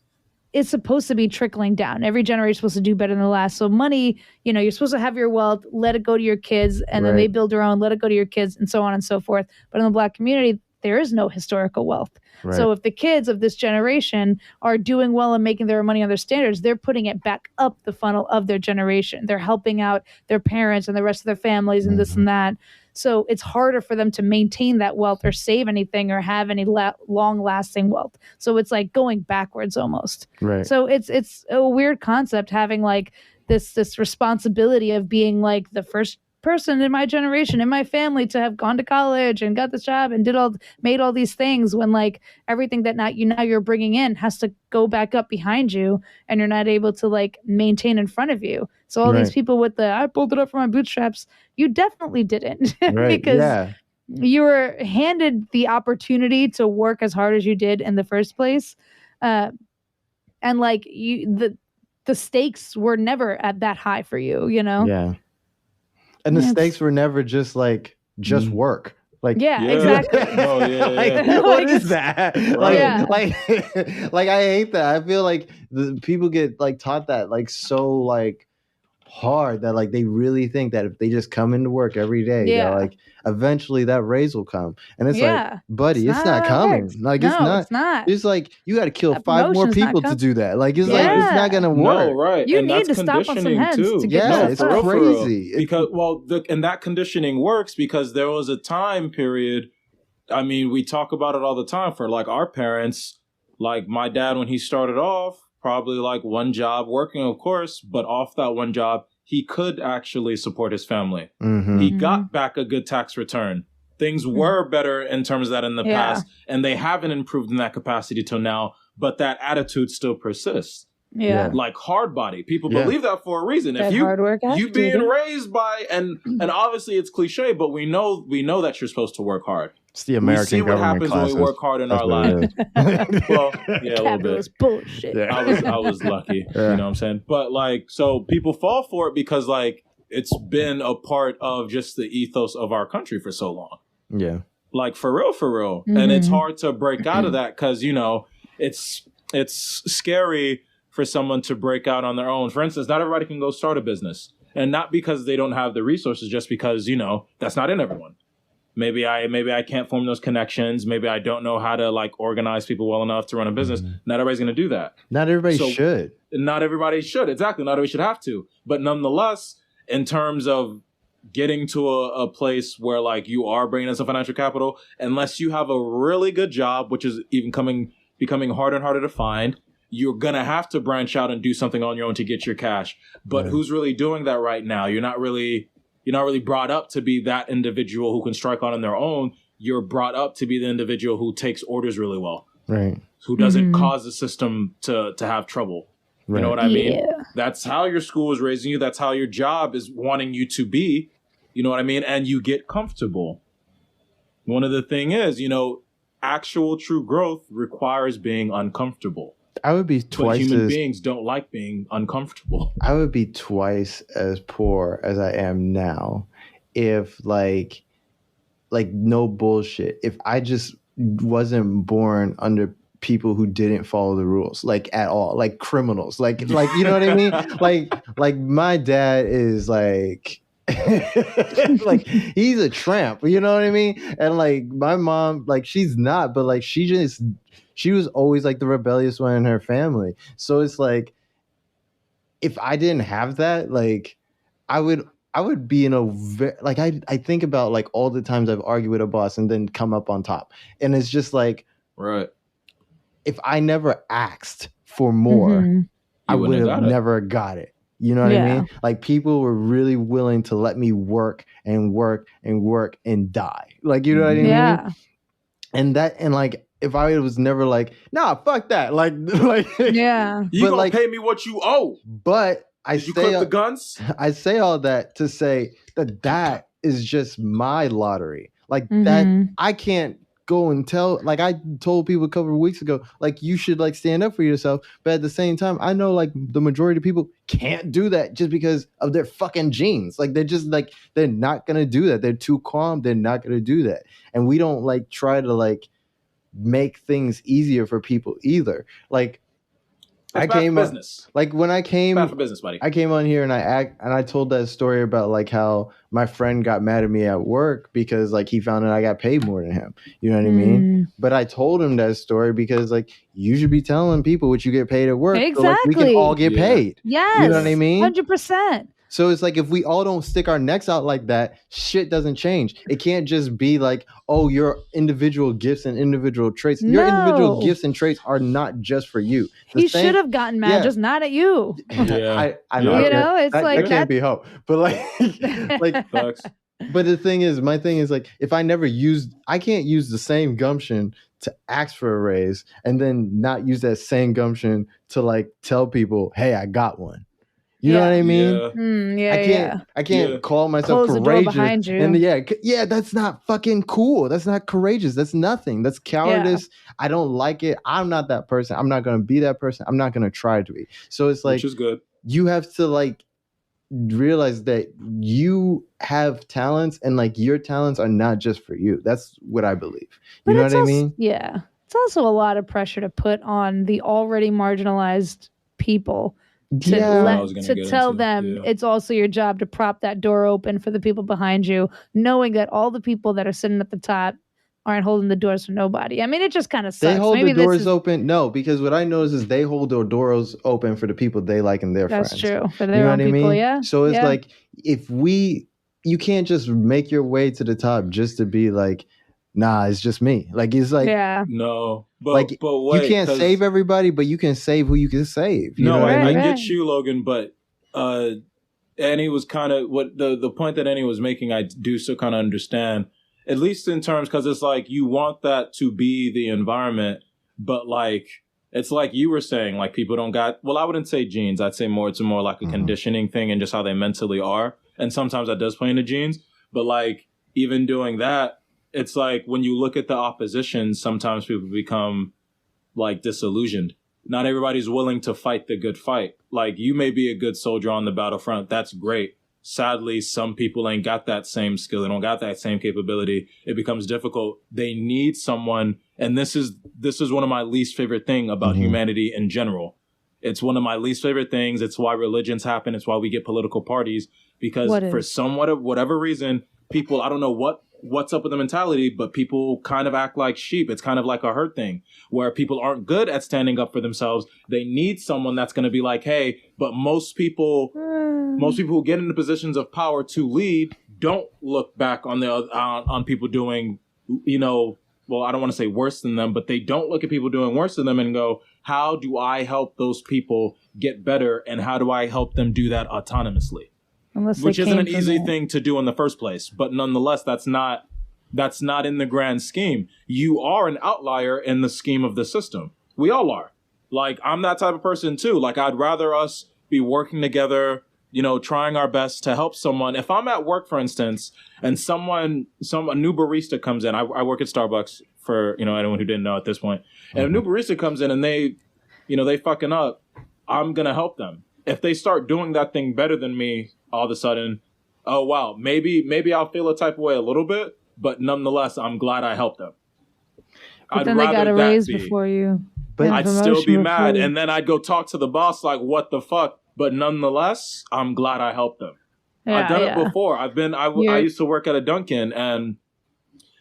is supposed to be trickling down. Every generation is supposed to do better than the last. So money, you know, you're supposed to have your wealth, let it go to your kids, and then they build their own, let it go to your kids, and so on and so forth. But in the Black community, there is no historical wealth. So if the kids of this generation are doing well and making their money on their standards, they're putting it back up the funnel of their generation. They're helping out their parents and the rest of their families and this and that. So it's harder for them to maintain that wealth or save anything or have any long-lasting wealth. So it's like going backwards almost. So it's a weird concept having like this responsibility of being like the first person in my generation, in my family, to have gone to college and got this job and made all these things, when like everything that now you're bringing in has to go back up behind you, and you're not able to like maintain in front of you. So all these people with I pulled it up from my bootstraps, you definitely didn't because you were handed the opportunity to work as hard as you did in the first place, and like the stakes were never at that high for you, you know. And the stakes were never just like work. Like exactly. Like what is that? Like I hate that. I feel like the people get like taught that like so like hard that like they really think that if they just come into work every day, that like eventually that raise will come. And it's like, buddy, it's not coming. Like it's not. It's like you got to kill 5 more people to do that. Like it's like it's not gonna work. No, You and need that's to stomp on some heads too. to get it's crazy. Because and that conditioning works because there was a time period. I mean, we talk about it all the time for like our parents. Like my dad, when he started off, probably like one job working, of course, but off that one job, he could actually support his family. He got back a good tax return. Things were better in terms of that in the past, and they haven't improved in that capacity till now, but that attitude still persists. Like hard body. People believe that for a reason. That if you hard work you being raised by and obviously it's cliche, but we know that you're supposed to work hard. It's the American government. We see what happens when we work hard in our lives. Well, a little bit. Bullshit. I was lucky. You know what I'm saying? But like, so people fall for it because like it's been a part of just the ethos of our country for so long. Like for real. And it's hard to break out of that because, you know, it's scary for someone to break out on their own. For instance, not everybody can go start a business, and not because they don't have the resources, just because, you know, that's not in everyone. Maybe I can't form those connections. Maybe I don't know how to like organize people well enough to run a business. Not everybody's going to do that. Not everybody should. Not everybody should. Exactly. Not everybody should have to. But nonetheless, in terms of getting to a place where like you are bringing in some financial capital, unless you have a really good job, which is even becoming harder and harder to find, you're gonna have to branch out and do something on your own to get your cash. But who's really doing that right now? You're not really brought up to be that individual who can strike out on their own. You're brought up to be the individual who takes orders really well. Right. Who doesn't cause the system to have trouble. Right. You know what I mean? Yeah. That's how your school is raising you. That's how your job is wanting you to be. You know what I mean? And you get comfortable. One of the thing is, actual true growth requires being uncomfortable. I would be twice but human beings don't like being uncomfortable. I would be twice as poor as I am now if like no bullshit. If I just wasn't born under people who didn't follow the rules, like at all, like criminals, like you know what I mean? like my dad is like like he's a tramp, you know what I mean? And like my mom, like she's not, but like she was always like the rebellious one in her family. So it's like if I didn't have that, like I would be in a like I think about like all the times I've argued with a boss and then come up on top, and it's just like right. If I never asked for more, I would have never got it. You know what I mean? Like people were really willing to let me work and work and work and die. Like, you know what I mean? Yeah. And like, if I was never like, nah, fuck that. Like, yeah. You gonna like, pay me what you owe. But you clip the guns? I say all that to say that is just my lottery. Like that, I can't go and tell, like I told people a couple of weeks ago, like you should like stand up for yourself. But at the same time, I know like the majority of people can't do that just because of their fucking genes. Like they're just like, they're not going to do that. They're too calm. They're not going to do that. And we don't like try to like make things easier for people either. Like I came business. Like when I came bad for business, buddy. I came on here and I told that story about like how my friend got mad at me at work because like he found out I got paid more than him. You know what I mean? But I told him that story because like you should be telling people what you get paid at work. Exactly. So, like, we can all get paid. Yes. You know what I mean? 100%. So it's like if we all don't stick our necks out like that, shit doesn't change. It can't just be like, oh, your individual gifts and individual traits. No. Your individual gifts and traits are not just for you. He should have gotten mad, just not at you. Yeah. I know. You know, it's like that can't be helped. But like but the thing is, my thing is like, if I can't use the same gumption to ask for a raise and then not use that same gumption to like tell people, hey, I got one. You know what I mean? I can't call myself Close courageous. The door behind you. And that's not fucking cool. That's not courageous. That's nothing. That's cowardice. I don't like it. I'm not that person. I'm not going to be that person. I'm not going to try to be. So it's like, which is good. You have to like realize that you have talents and like your talents are not just for you. That's what I believe. You know what I mean? Yeah. It's also a lot of pressure to put on the already marginalized people. To tell them it's also your job to prop that door open for the people behind you, knowing that all the people that are sitting at the top aren't holding the doors for nobody. I mean, it just kind of sucks. They hold the doors open. No, because what I notice is they hold their doors open for the people they like and their friends. That's true. For their own people, yeah. So it's like you can't just make your way to the top just to be like, nah, it's just me. Like it's like no, but like but wait, you can't save everybody, but you can save who you can save. You know what I get you, Logan. But Annie was kind of what the point that Annie was making. I do so kind of understand, at least in terms, because it's like you want that to be the environment, but like it's like you were saying, like people don't got. Well, I wouldn't say genes. I'd say it's more like a conditioning thing and just how they mentally are. And sometimes that does play into genes. But like even doing that. It's like when you look at the opposition, sometimes people become like disillusioned. Not everybody's willing to fight the good fight. Like you may be a good soldier on the battlefront. That's great. Sadly, some people ain't got that same skill. They don't got that same capability. It becomes difficult. They need someone. And this is one of my least favorite thing about humanity in general. It's one of my least favorite things. It's why religions happen. It's why we get political parties, because for whatever reason, people, I don't know what's up with the mentality, but people kind of act like sheep. It's kind of like a herd thing where people aren't good at standing up for themselves. They need someone that's going to be like, hey, but most people who get into positions of power to lead don't look back on people doing, well, I don't want to say worse than them, but they don't look at people doing worse than them and go, how do I help those people get better, and how do I help them do that autonomously? Which isn't an easy thing to do in the first place, but nonetheless, that's not in the grand scheme. You are an outlier in the scheme of the system. We all are. Like, I'm that type of person too. Like, I'd rather us be working together, you know, trying our best to help someone. If I'm at work, for instance, and a new barista comes in, I work at Starbucks for, you know, anyone who didn't know at this point. And a new barista comes in and they fucking up, I'm going to help them. If they start doing that thing better than me, all of a sudden, oh, wow, maybe I'll feel a type of way a little bit, but nonetheless, I'm glad I helped them. But then they got a raise before you. But I'd still be mad. And then I'd go talk to the boss like, what the fuck? But nonetheless, I'm glad I helped them. Yeah, I've done it before. I used to work at a Dunkin', and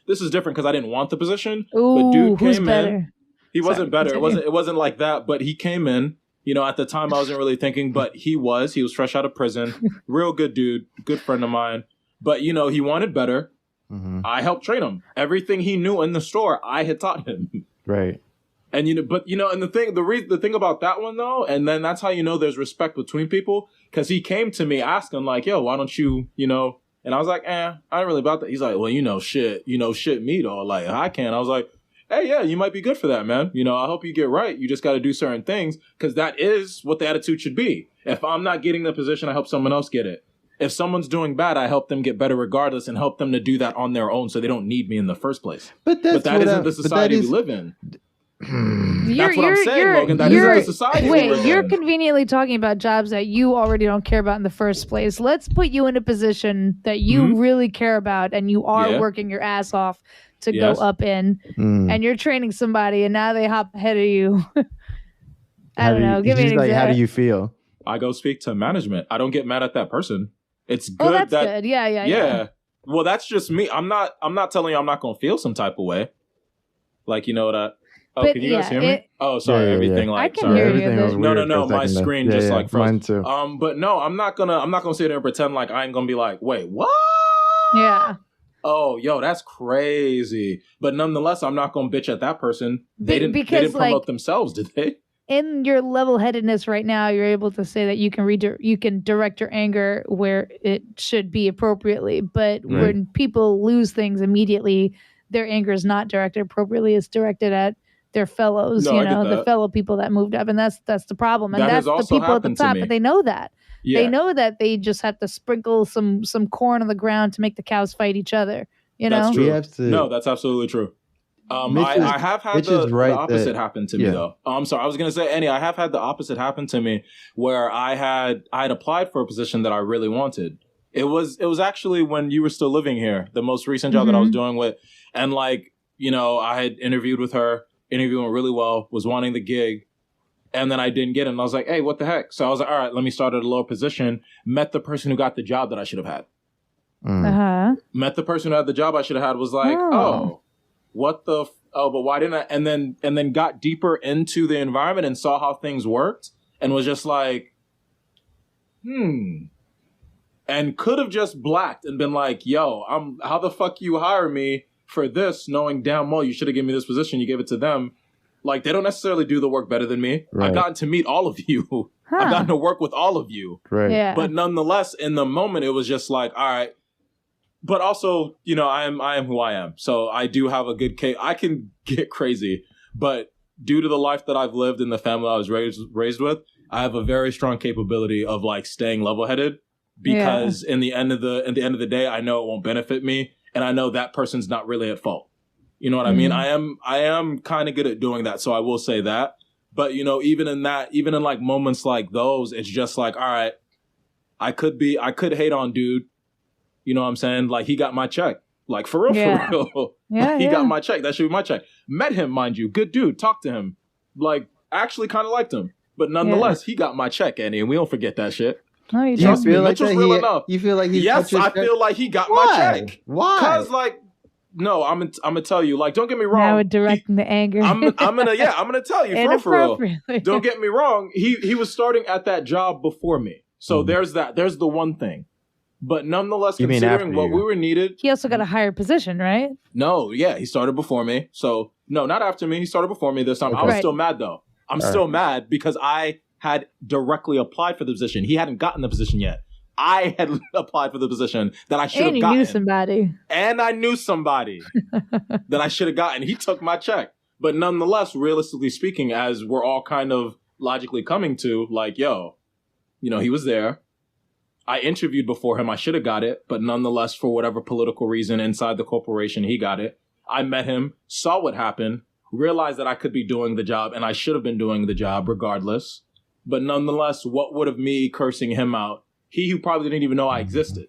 this is different because I didn't want the position. Ooh, but dude who's came better? in. He wasn't better. It wasn't like that. But he came in. You know, at the time I wasn't really thinking, but he was fresh out of prison. Real good dude, good friend of mine. But you know, he wanted better. Mm-hmm. I helped train him. Everything he knew in the store, I had taught him. Right. And and the thing about that one though, and then that's how you know there's respect between people, because he came to me asking like, yo, why don't you, you know? And I was like, I ain't really about that. He's like, well, you know shit me though. Like I can. I was like, hey, yeah, you might be good for that, man. You know, I hope you get right. You just got to do certain things, because that is what the attitude should be. If I'm not getting the position, I help someone else get it. If someone's doing bad, I help them get better regardless, and help them to do that on their own so they don't need me in the first place. But that isn't the society we live in. That's what I'm saying, Logan. That isn't the society we live in. You're conveniently talking about jobs that you already don't care about in the first place. Let's put you in a position that you really care about, and you are working your ass off to go up in, and you're training somebody, and now they hop ahead of you. I don't know. Give me an example. How do you feel? I go speak to management. I don't get mad at that person. It's good. Oh, that's good. Yeah. Well, that's just me. I'm not telling you I'm not gonna feel some type of way. Like, you know that. Oh, can you guys hear me? Oh, sorry. Everything like I can hear you. No. My screen just like froze. Mine too. But no, I'm not gonna sit there and pretend like I ain't gonna be like, wait, what? Yeah. Oh, yo, that's crazy. But nonetheless, I'm not going to bitch at that person. They didn't promote themselves, did they? In your level-headedness right now, you're able to say that you can direct your anger where it should be appropriately. But when people lose things immediately, their anger is not directed appropriately. It's directed at their fellows, the fellow people that moved up. And that's the problem. And that's the people at the top, but they know that. Yeah. They know that they just have to sprinkle some corn on the ground to make the cows fight each other. You know, that's true. No, that's absolutely true. I have had the opposite happen to me though. I'm sorry, I was gonna say, Annie, I have had the opposite happen to me where I had applied for a position that I really wanted. It was actually when you were still living here, the most recent job that I was doing with, and like, you know, I had interviewed with her, interviewing really well, was wanting the gig. And then I didn't get it. And I was like, hey, what the heck? So I was like, all right, let me start at a lower position. Met the person who got the job that I should have had. Met the person who had the job I should have had, was like, what the... but why didn't I... And then got deeper into the environment and saw how things worked and was just like, And could have just blacked and been like, yo, how the fuck you hire me for this, knowing damn well you should have given me this position, you gave it to them. Like, they don't necessarily do the work better than me. Right. I've gotten to meet all of you. I've gotten to work with all of you. Right. Yeah. But nonetheless, in the moment, it was just like, all right. But also, you know, I am who I am. So I do have a good case. I can get crazy. But due to the life that I've lived and the family I was raised with, I have a very strong capability of like staying level-headed. Because in the end of the day, I know it won't benefit me. And I know that person's not really at fault. You know what I mean? I am kind of good at doing that. So I will say that. But, you know, even in like moments like those, it's just like, all right, I could hate on dude. You know what I'm saying? Like, he got my check. Like, for real, for real. Yeah, he got my check. That should be my check. Met him, mind you. Good dude. Talked to him. Like, actually kind of liked him. But nonetheless, he got my check, Annie. And we don't forget that shit. No, you don't. Feel like real enough. You feel like he Yes, I feel like he got my check. Why? Because, like, no, I'm gonna tell you. Like, don't get me wrong. Now we're directing the anger. I'm gonna tell you for real. Don't get me wrong. He was starting at that job before me, so there's that. There's the one thing, but nonetheless, considering what we were needed, he also got a higher position, right? No, he started before me. So no, not after me. He started before me this time. I was still mad though. I'm still mad because I had directly applied for the position. He hadn't gotten the position yet. I had applied for the position that I should have gotten. And you knew somebody. And I knew somebody that I should have gotten. He took my check. But nonetheless, realistically speaking, as we're all kind of logically coming to, like, yo, you know, he was there. I interviewed before him. I should have got it. But nonetheless, for whatever political reason inside the corporation, he got it. I met him, saw what happened, realized that I could be doing the job, and I should have been doing the job regardless. But nonetheless, what would have me cursing him out? He who probably didn't even know I existed.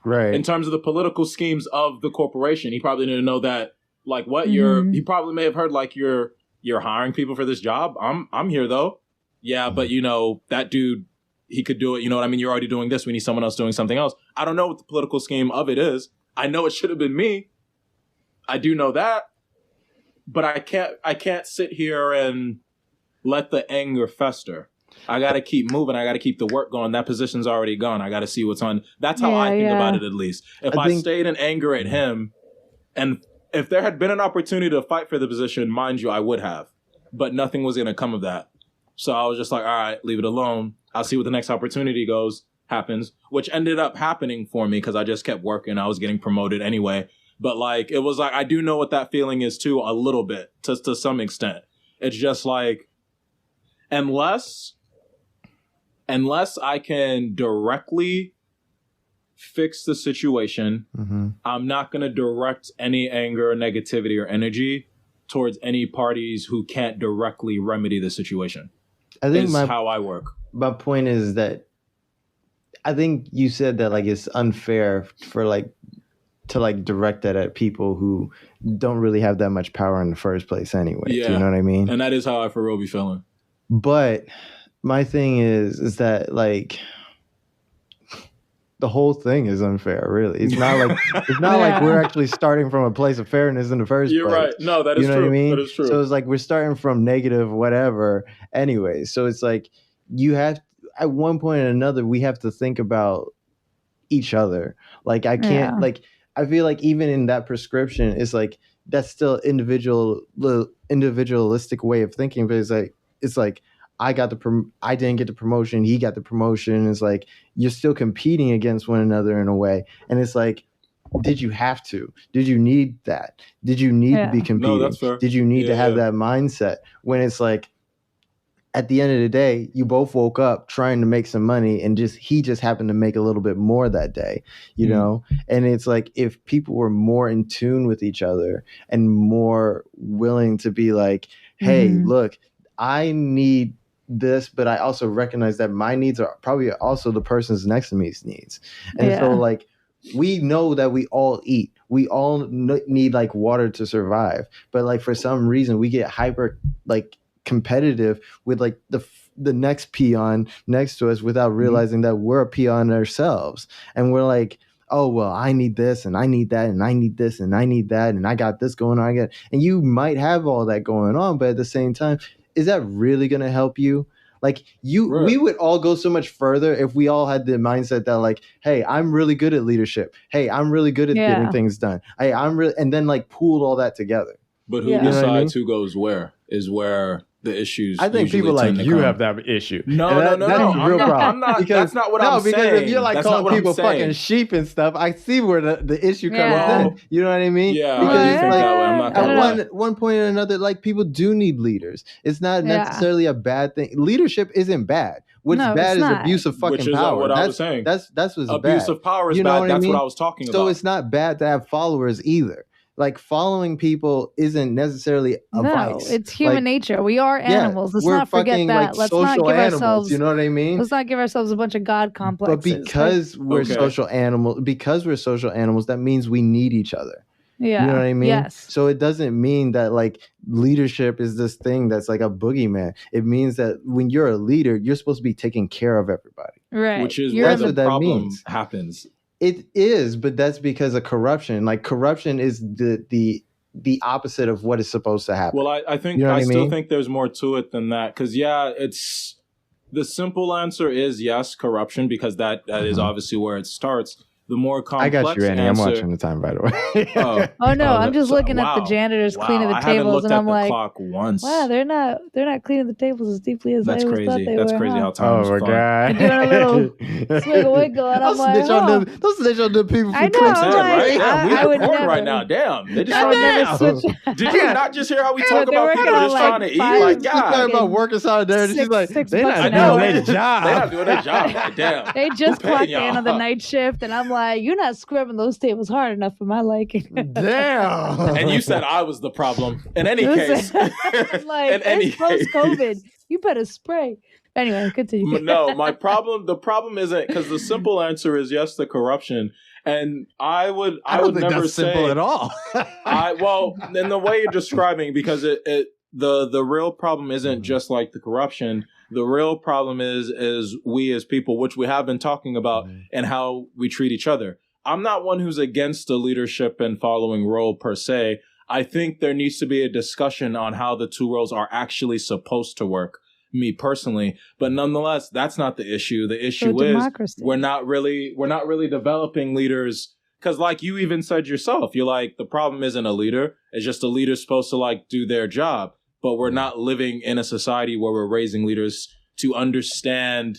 Right. In terms of the political schemes of the corporation, he probably didn't know that, like, what he probably may have heard, like, you're hiring people for this job. I'm here though. Yeah, but you know, that dude, he could do it. You know what I mean? You're already doing this. We need someone else doing something else. I don't know what the political scheme of it is. I know it should have been me. I do know that. But I can't sit here and let the anger fester. I got to keep moving. I got to keep the work going. That position's already gone. I got to see what's on. That's how I think about it, at least. If I stayed in anger at him, and if there had been an opportunity to fight for the position, mind you, I would have. But nothing was going to come of that. So I was just like, all right, leave it alone. I'll see what the next opportunity happens, which ended up happening for me because I just kept working. I was getting promoted anyway. But like, it was like, I do know what that feeling is too, a little bit, to some extent. It's just like, unless I can directly fix the situation, I'm not going to direct any anger or negativity or energy towards any parties who can't directly remedy the situation. I think how I work. My point is that I think you said that like it's unfair for like to like direct that at people who don't really have that much power in the first place anyway. Yeah. Do you know what I mean? And that is how I for real be feeling. But my thing is that like the whole thing is unfair, really. It's not like like we're actually starting from a place of fairness in the first place. You're right. No, that is you know true. What I mean? That is true. So it's like we're starting from negative whatever anyway. So it's like you have at one point or another we have to think about each other. Like I can't like I feel like even in that prescription, it's like that's still individualistic way of thinking. But it's like I didn't get the promotion. He got the promotion. It's like you're still competing against one another in a way. And it's like, did you have to? Did you need that? Did you need to be competing? No, that's fair. Did you need to have that mindset? When it's like, at the end of the day, you both woke up trying to make some money, and he just happened to make a little bit more that day, you know? And it's like, if people were more in tune with each other and more willing to be like, hey, look, I need this, but I also recognize that my needs are probably also the person's next to me's needs. And so like, we know that we all eat. We all need like water to survive. But like, for some reason we get hyper like competitive with like the next peon next to us without realizing that we're a peon ourselves. And we're like, oh, well, I need this and I need that and I need this and I need that and I got this going on. And you might have all that going on, but at the same time, is that really going to help you? Like we would all go so much further if we all had the mindset that like, hey, I'm really good at leadership. Hey, I'm really good at getting things done. Hey, and then like pooled all that together. But who decides who goes where is where the issues. I think people like you have that issue. No. That's a real problem. I'm not. That's not what I'm saying. No, because if you're like calling people fucking sheep and stuff, I see where the issue comes in. You know what I mean? Yeah. Because at one point or another, like people do need leaders. It's not necessarily a bad thing. Leadership isn't bad. What's bad is abuse of fucking power. What I was saying. That's what's bad. Abuse of power is bad. That's what I was talking about. So it's not bad to have followers either. Like following people isn't necessarily a vice. It's human nature. We are animals. Let's not forget that. Let's not give ourselves. You know what I mean? Let's not give ourselves a bunch of God complexes. But because we're social animals, that means we need each other. Yeah. You know what I mean? Yes. So it doesn't mean that like leadership is this thing that's like a boogeyman. It means that when you're a leader, you're supposed to be taking care of everybody. Right. Which is where the problem happens. It is, but that's because of corruption. Like corruption is the opposite of what is supposed to happen. Well, I think I still think there's more to it than that. Because it's the simple answer is yes, corruption, because that is obviously where it starts. the more I complex got you, Annie. answer. I'm watching the time, by the way. Oh no, I'm just looking at the wow. janitors cleaning the I haven't tables, looked and at I'm the like, clock once. wow, they're not cleaning the tables as deeply as That's I always thought crazy. they That's were. crazy Huh? how time's Oh my fun. god! They're doing a little swiggle wiggle, and I'm like, Don't snitch on the people I from know, Clemson, I'm Damn, like, right? Damn, we I would record never. right now. Damn. They just I would never Damn. switch. Did you not just hear how we talk They're about working people on, just like, trying to eat? five- Like, She's talking God. about working solidarity. She's like, Six they're bucks not an doing hour. their job. They're not doing their job. Like, damn. They just Who paying clocked y'all? in on the night shift, and I'm like, you're not scrubbing those tables hard enough for my liking. Damn. And you said I was the problem. In any case. Like, in any it's post-COVID. case. You better spray. Anyway, continue. No, the problem isn't, because the simple answer is yes, the corruption. And I would don't think never that's say simple at all. in the way you're describing, because the real problem isn't just like the corruption. The real problem is we as people, which we have been talking about, and how we treat each other. I'm not one who's against the leadership and following role per se. I think there needs to be a discussion on how the two roles are actually supposed to work, me personally. But nonetheless, that's not the issue. The issue is democracy. we're not really developing leaders. Because like you even said yourself, you're like, the problem isn't a leader. It's just a leader's supposed to like do their job. But we're not living in a society where we're raising leaders to understand,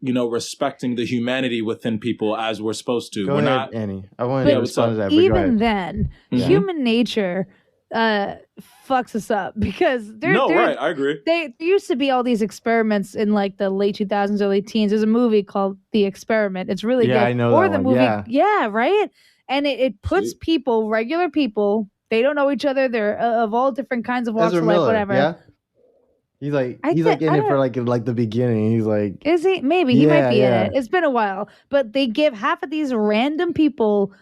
respecting the humanity within people as we're supposed to. Go We're ahead, not. Annie. I want to respond to that. But go Even ahead. then, Mhm. human nature fucks us up because Right, I agree. there used to be all these experiments in like the late 2000s, early teens. There's a movie called The Experiment. It's really good. I know or that the one. movie, Yeah. right. And it puts Sweet. people, regular people, they don't know each other. They're of all different kinds of walks Ezra of life, Miller, whatever. yeah. He's like I in thi- it I for like the beginning. He's like, Is he? Maybe he might be Yeah. in it. It's been a while, but they give half of these random people,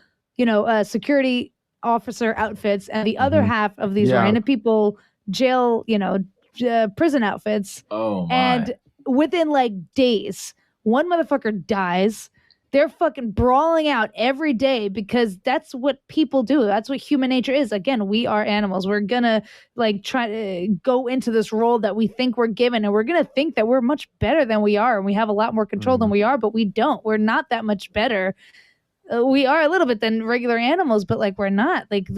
security officer outfits, and the other Mhm. half of these Yeah. random people jail, prison outfits. Oh my. And within like days, one motherfucker dies. They're fucking brawling out every day because that's what people do. That's what human nature is. Again, we are animals. We're gonna like try to go into this role that we think we're given, and we're gonna think that we're much better than we are, and we have a lot more control than we are, but we don't. We're not that much better. We are a little bit than regular animals, but like we're not. Like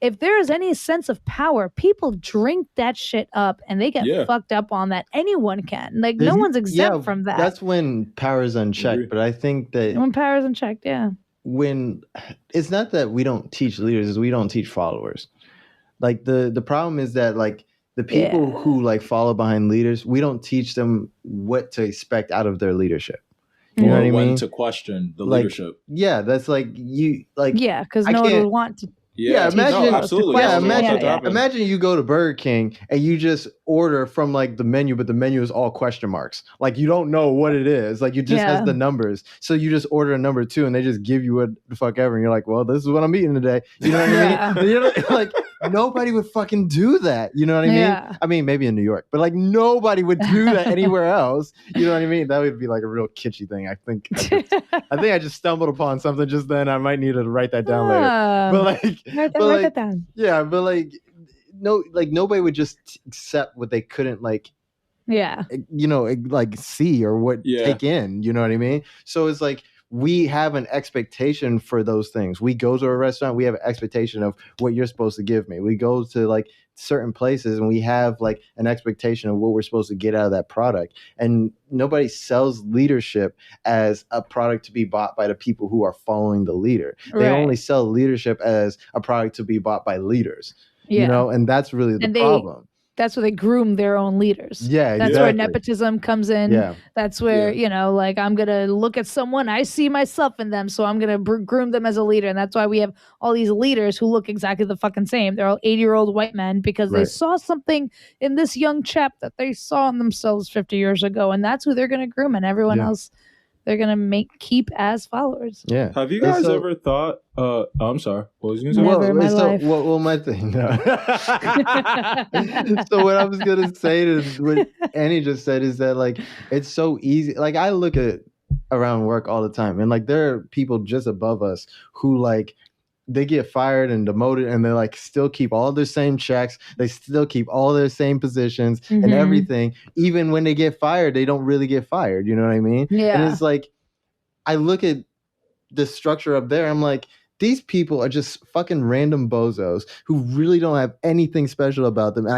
if there is any sense of power, people drink that shit up and they get fucked up on that. Anyone can. Like no one's exempt from that. That's when power is unchecked. But I think that when power is unchecked, when it's not that we don't teach leaders, is we don't teach followers. Like the problem is that like the people who like follow behind leaders, we don't teach them what to expect out of their leadership. You know what I mean? When to question the leadership. Yeah, that's like you like. Yeah, because no one would want to. Yeah, imagine. absolutely. Yeah, Imagine. imagine you go to Burger King and you just order from like the menu, but the menu is all question marks. Like you don't know what it is. Like you just has the numbers. So you just order a number 2 and they just give you what the fuck ever. And you're like, well, this is what I'm eating today. You know what I mean? You know, like nobody would fucking do that. You know what I mean? Yeah. I mean, maybe in New York, but like nobody would do that anywhere else. You know what I mean? That would be like a real kitschy thing. I think I just stumbled upon something just then. I might need to write that down later. But like, write that down. Yeah, but like nobody would just accept what they couldn't like see or what take in, you know what I mean? So it's like we have an expectation for those things. We go to a restaurant, we have an expectation of what you're supposed to give me. We go to like certain places and we have like an expectation of what we're supposed to get out of that product. And nobody sells leadership as a product to be bought by the people who are following the leader. They only sell leadership as a product to be bought by leaders. You know, and that's really the problem. That's where they groom their own leaders. Yeah, that's where nepotism comes in. Yeah. That's where, like I'm going to look at someone, I see myself in them, so I'm going to groom them as a leader. And that's why we have all these leaders who look exactly the fucking same. They're all 80-year-old white men because they saw something in this young chap that they saw in themselves 50 years ago. And that's who they're going to groom, and everyone else they're going to keep as followers. Yeah. Have you guys ever thought, I'm sorry, what was you going to say? Never in my life. Well, my thing. No. So what I was going to say is what Annie just said is that like, it's so easy. Like I look at around work all the time and like, there are people just above us who like, they get fired and demoted and they like still keep all their same checks. They still keep all their same positions and everything. Even when they get fired, they don't really get fired. You know what I mean? Yeah. And it's like, I look at the structure up there. I'm like, these people are just fucking random bozos who really don't have anything special about them. And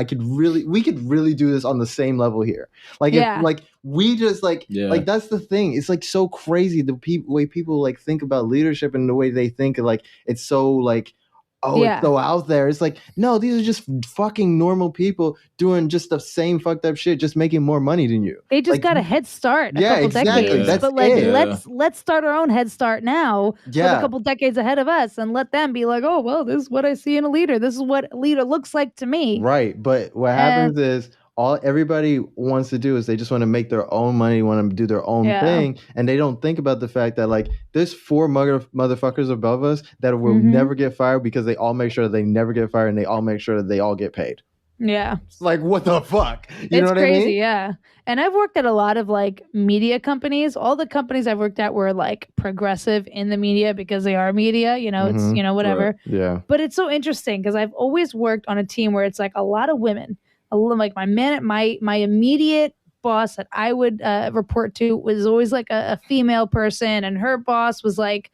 we could really do this on the same level here. Like, if like we just like that's the thing. It's like so crazy the way people like think about leadership and the way they think like it's so like, it's so out there. It's like, no, these are just fucking normal people doing just the same fucked up shit, just making more money than you. They just like, got a head start a couple decades. That's but like, let's start our own head start now with a couple decades ahead of us and let them be like, oh, well, this is what I see in a leader. This is what a leader looks like to me. Right. But what happens is everybody wants to do is they just want to make their own money, want to do their own thing, and they don't think about the fact that like there's 4 motherfuckers above us that will never get fired because they all make sure that they never get fired and they all make sure that they all get paid. Yeah. It's like, what the fuck? You know what crazy, I mean? Yeah. And I've worked at a lot of like media companies. All the companies I've worked at were like progressive in the media because they are media, it's, whatever. Right. Yeah. But it's so interesting because I've always worked on a team where it's like a lot of women. Like my immediate boss that I would report to was always like a female person, and her boss was like,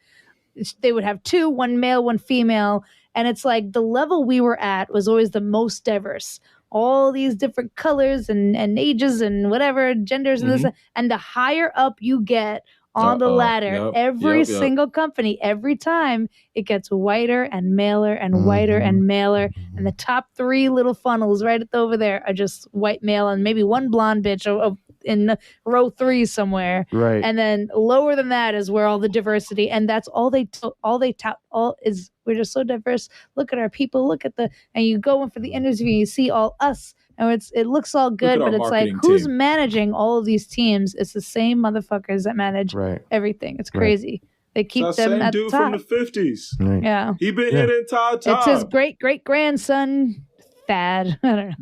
they would have 2, one male, one female, and it's like the level we were at was always the most diverse. All these different colors and ages and whatever genders and this, and the higher up you get on the ladder, every single company, every time it gets whiter and maler and whiter and maler, and the top 3 little funnels right over there are just white male and maybe one blonde bitch in row 3 somewhere, right? And then lower than that is where all the diversity, and that's all they tout is we're just so diverse. Look at our people. Look at and you go in for the interview, and you see all us. And it looks all good, but it's like, who's managing all of these teams? It's the same motherfuckers that manage everything. It's crazy. They keep them at the top. From the 50s. Right. Yeah. He been here the entire time. It's his great-great-grandson, Thad. I don't know.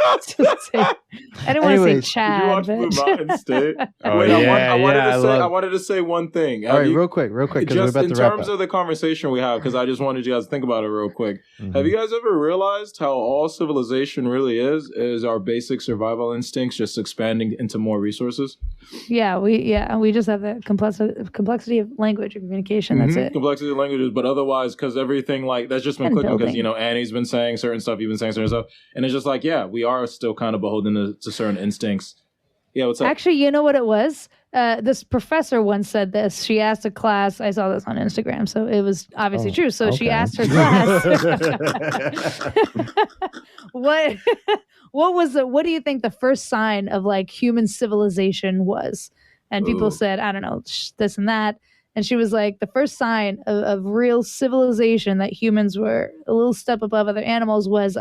I didn't want to say Chad. Did you watch Blue Mountain State? I wanted to say one thing. All right, real quick, just in terms of the conversation we have, because I just wanted you guys to think about it real quick. Have you guys ever realized how all civilization really is our basic survival instincts just expanding into more resources? Yeah, we just have the complexity of language and communication. That's it. Complexity of languages, but otherwise, because everything like that's just been clicking because Annie's been saying certain stuff, you've been saying certain stuff, and it's just like, we are still kind of beholden to certain instincts. Yeah, what's up? Actually, you know what it was? This professor once said this. She asked a class. I saw this on Instagram, so it was obviously true. So she asked her class, what do you think the first sign of like human civilization was? And people said, I don't know, this and that. And she was like, the first sign of real civilization that humans were a little step above other animals was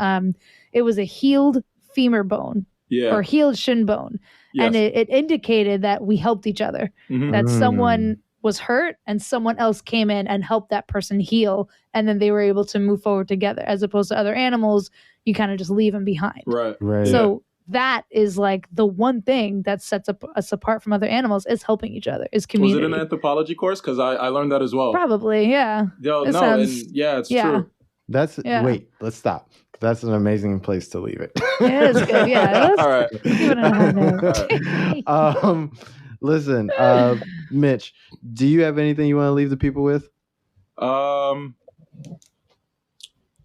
it was a healed femur bone or healed shin bone. Yes. And it indicated that we helped each other, that someone was hurt and someone else came in and helped that person heal. And then they were able to move forward together, as opposed to other animals, you kind of just leave them behind. Right. So that is like the one thing that sets us apart from other animals is helping each other, is community. Was it an anthropology course? Because I learned that as well. Probably, yeah. It's true. Wait, let's stop. That's an amazing place to leave it. It is good, yeah. All right. Give it a high note. Listen, Mitch, do you have anything you want to leave the people with?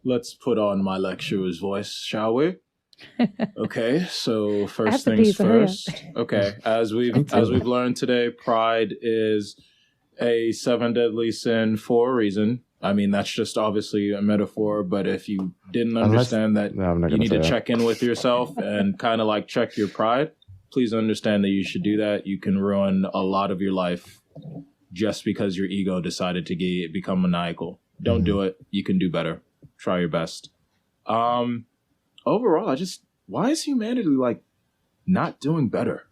Let's put on my lecturer's voice, shall we? Okay, so first things first. Okay, as we've learned today, pride is a 7 deadly sin for a reason. I mean, that's just obviously a metaphor, but if you didn't understand you need to check in with yourself and kind of like check your pride, please understand that you should do that. You can ruin a lot of your life just because your ego decided to become maniacal. Don't do it. You can do better. Try your best. Overall, why is humanity like not doing better?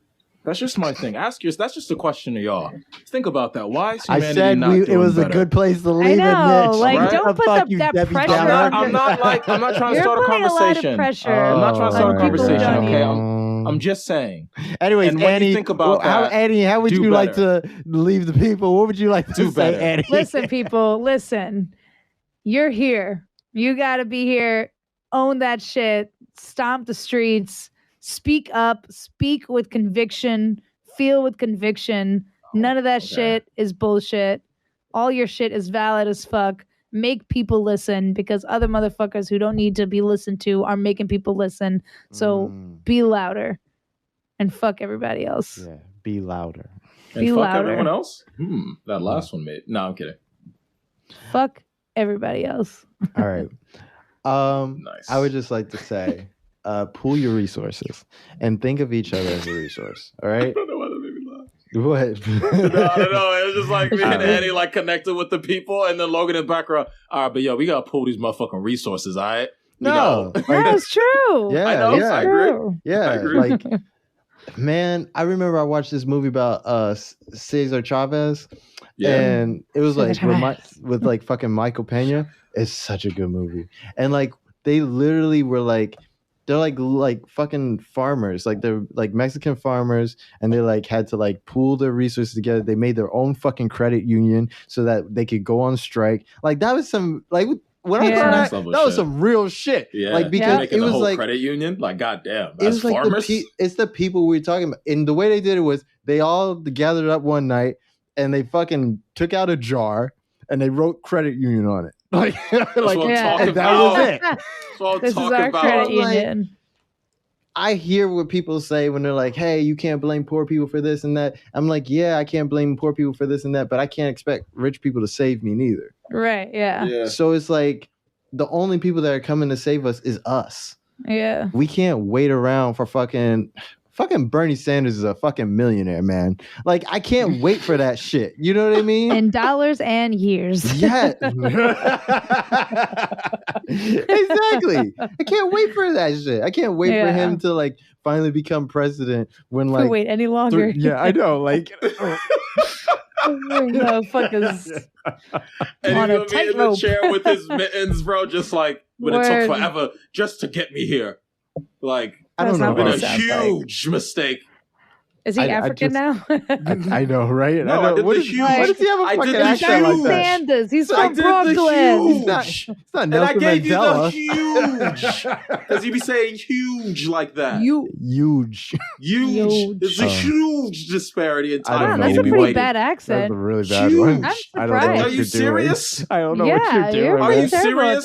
That's just my thing. That's just a question to y'all. Think about that. Why is humanity not doing better? It was a good place to leave it, Mitch. Don't put that pressure on. I'm not trying to start a conversation. I'm not trying to start a conversation, okay? I'm just saying. Anyways, and Annie, you think about Annie, how would you like to leave the people? What would you like to say, Annie? Listen, people, listen. You're here. You got to be here. Own that shit. Stomp the streets. Speak up. Speak with conviction. Feel with conviction. None of that shit is bullshit. All your shit is valid as fuck. Make people listen because other motherfuckers who don't need to be listened to are making people listen. So be louder and fuck everybody else. Yeah, be louder. And fuck louder. Everyone else? That last one made. No, I'm kidding. Fuck everybody else. All right. Nice. I would just like to say, pool your resources and think of each other as a resource. All right. I don't know why that made me laugh. What? No. It was just like me and Eddie like connected with the people, and then Logan in the background. All right, but yo, we gotta pull these motherfucking resources. All right. No, that's true. Yeah, I know. Yeah, I agree. Yeah, I agree. Like, man, I remember I watched this movie about Cesar Chavez, and it was like with like fucking Michael Pena. It's such a good movie, and like they literally were like. They're like fucking farmers, like they're like Mexican farmers, and they like had to like pool their resources together. They made their own fucking credit union so that they could go on strike. Like that was some like when I heard that was some real shit. Yeah, like because it was like credit union. Like goddamn, that's it was farmers. Like it's the people we were talking about, and the way they did it was they all gathered up one night and they fucking took out a jar and they wrote credit union on it. Like, and that was it. This is our credit union. I hear what people say when they're like, hey, you can't blame poor people for this and that. I'm like, yeah, I can't blame poor people for this and that, but I can't expect rich people to save me neither. Right, yeah. So it's like the only people that are coming to save us is us. Yeah. We can't wait around for fucking Bernie Sanders is a fucking millionaire, man. Like, I can't wait for that shit. You know what I mean? In dollars and years. Yeah. Exactly. I can't wait for that shit. I can't wait for him to like finally become president when like wait any longer. Yeah, I know. Like motherfuckers and on a tightrope in the chair with his mittens, bro, just like when it took forever just to get me here. Like I don't know. It's been a huge mistake. Is he African now? I know, right? No, I know. What does he have a fucking accent like that? Sanders. He's from Brooklyn. It's not Nelson and I gave Mandela. You the huge. Because you be saying huge like that. Huge. It's a huge disparity in time. That's a pretty bad accent. That's a really bad one. I'm surprised. Are you serious? I don't know what you're doing. Are you serious?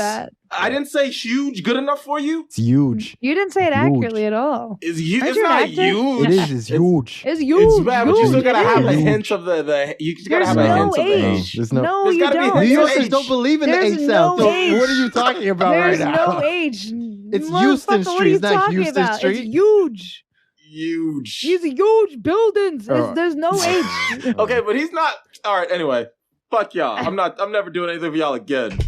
I didn't say huge good enough for you. It's huge. You didn't say it accurately at all. It's not huge. It is. It's huge. It's huge. It's bad, but you still gotta have a hint of the. You just gotta have a hint of the age. No, you don't. New Yorkers don't believe in the age sound. So what are you talking about right now? There's no age. It's Houston Street. It's not Houston Street. It's huge. Huge. These are huge buildings. There's no age. Okay, but he's not. All right. Anyway, fuck y'all. I'm never doing anything for y'all again.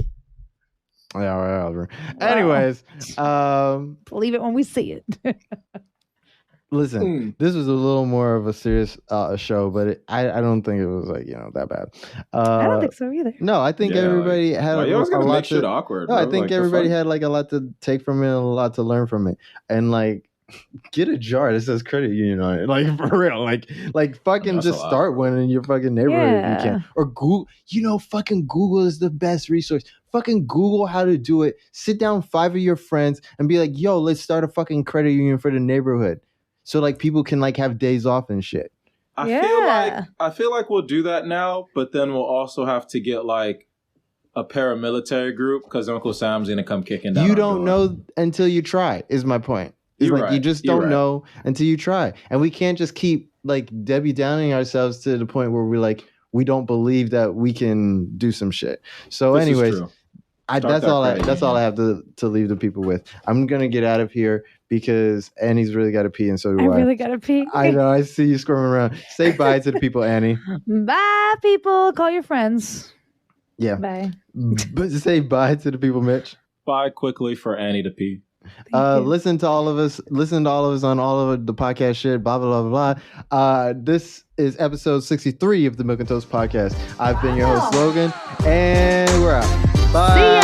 Yeah, whatever. Anyways, believe it when we see it. Listen, this was a little more of a serious show, but I don't think it was like that bad. I don't think so either. No, I think everybody had a lot to. Awkward, no, I think everybody had like a lot to take from it, and a lot to learn from it, and like. Get a jar that says credit union on it, like for real, like fucking just start one in your fucking neighborhood if you can, or Google. Fucking Google is the best resource. Fucking Google how to do it. Sit down 5 of your friends and be like, "Yo, let's start a fucking credit union for the neighborhood," so like people can like have days off and shit. I feel like we'll do that now, but then we'll also have to get like a paramilitary group because Uncle Sam's gonna come kicking down. You don't know until you try. Is my point. It's like you just don't know until you try. And we can't just keep like Debbie Downing ourselves to the point where we're like, we don't believe that we can do some shit. So anyways, that's all I have to leave the people with. I'm going to get out of here because Annie's really got to pee and so do I. I really got to pee. I know. I see you squirming around. Say bye to the people, Annie. Bye, people. Call your friends. Yeah. Bye. But say bye to the people, Mitch. Bye quickly for Annie to pee. Listen to all of us on all of the podcast shit, blah blah blah blah. This is episode 63 of the Milk and Toast podcast. I've been your host Logan, and we're out. Bye. See ya.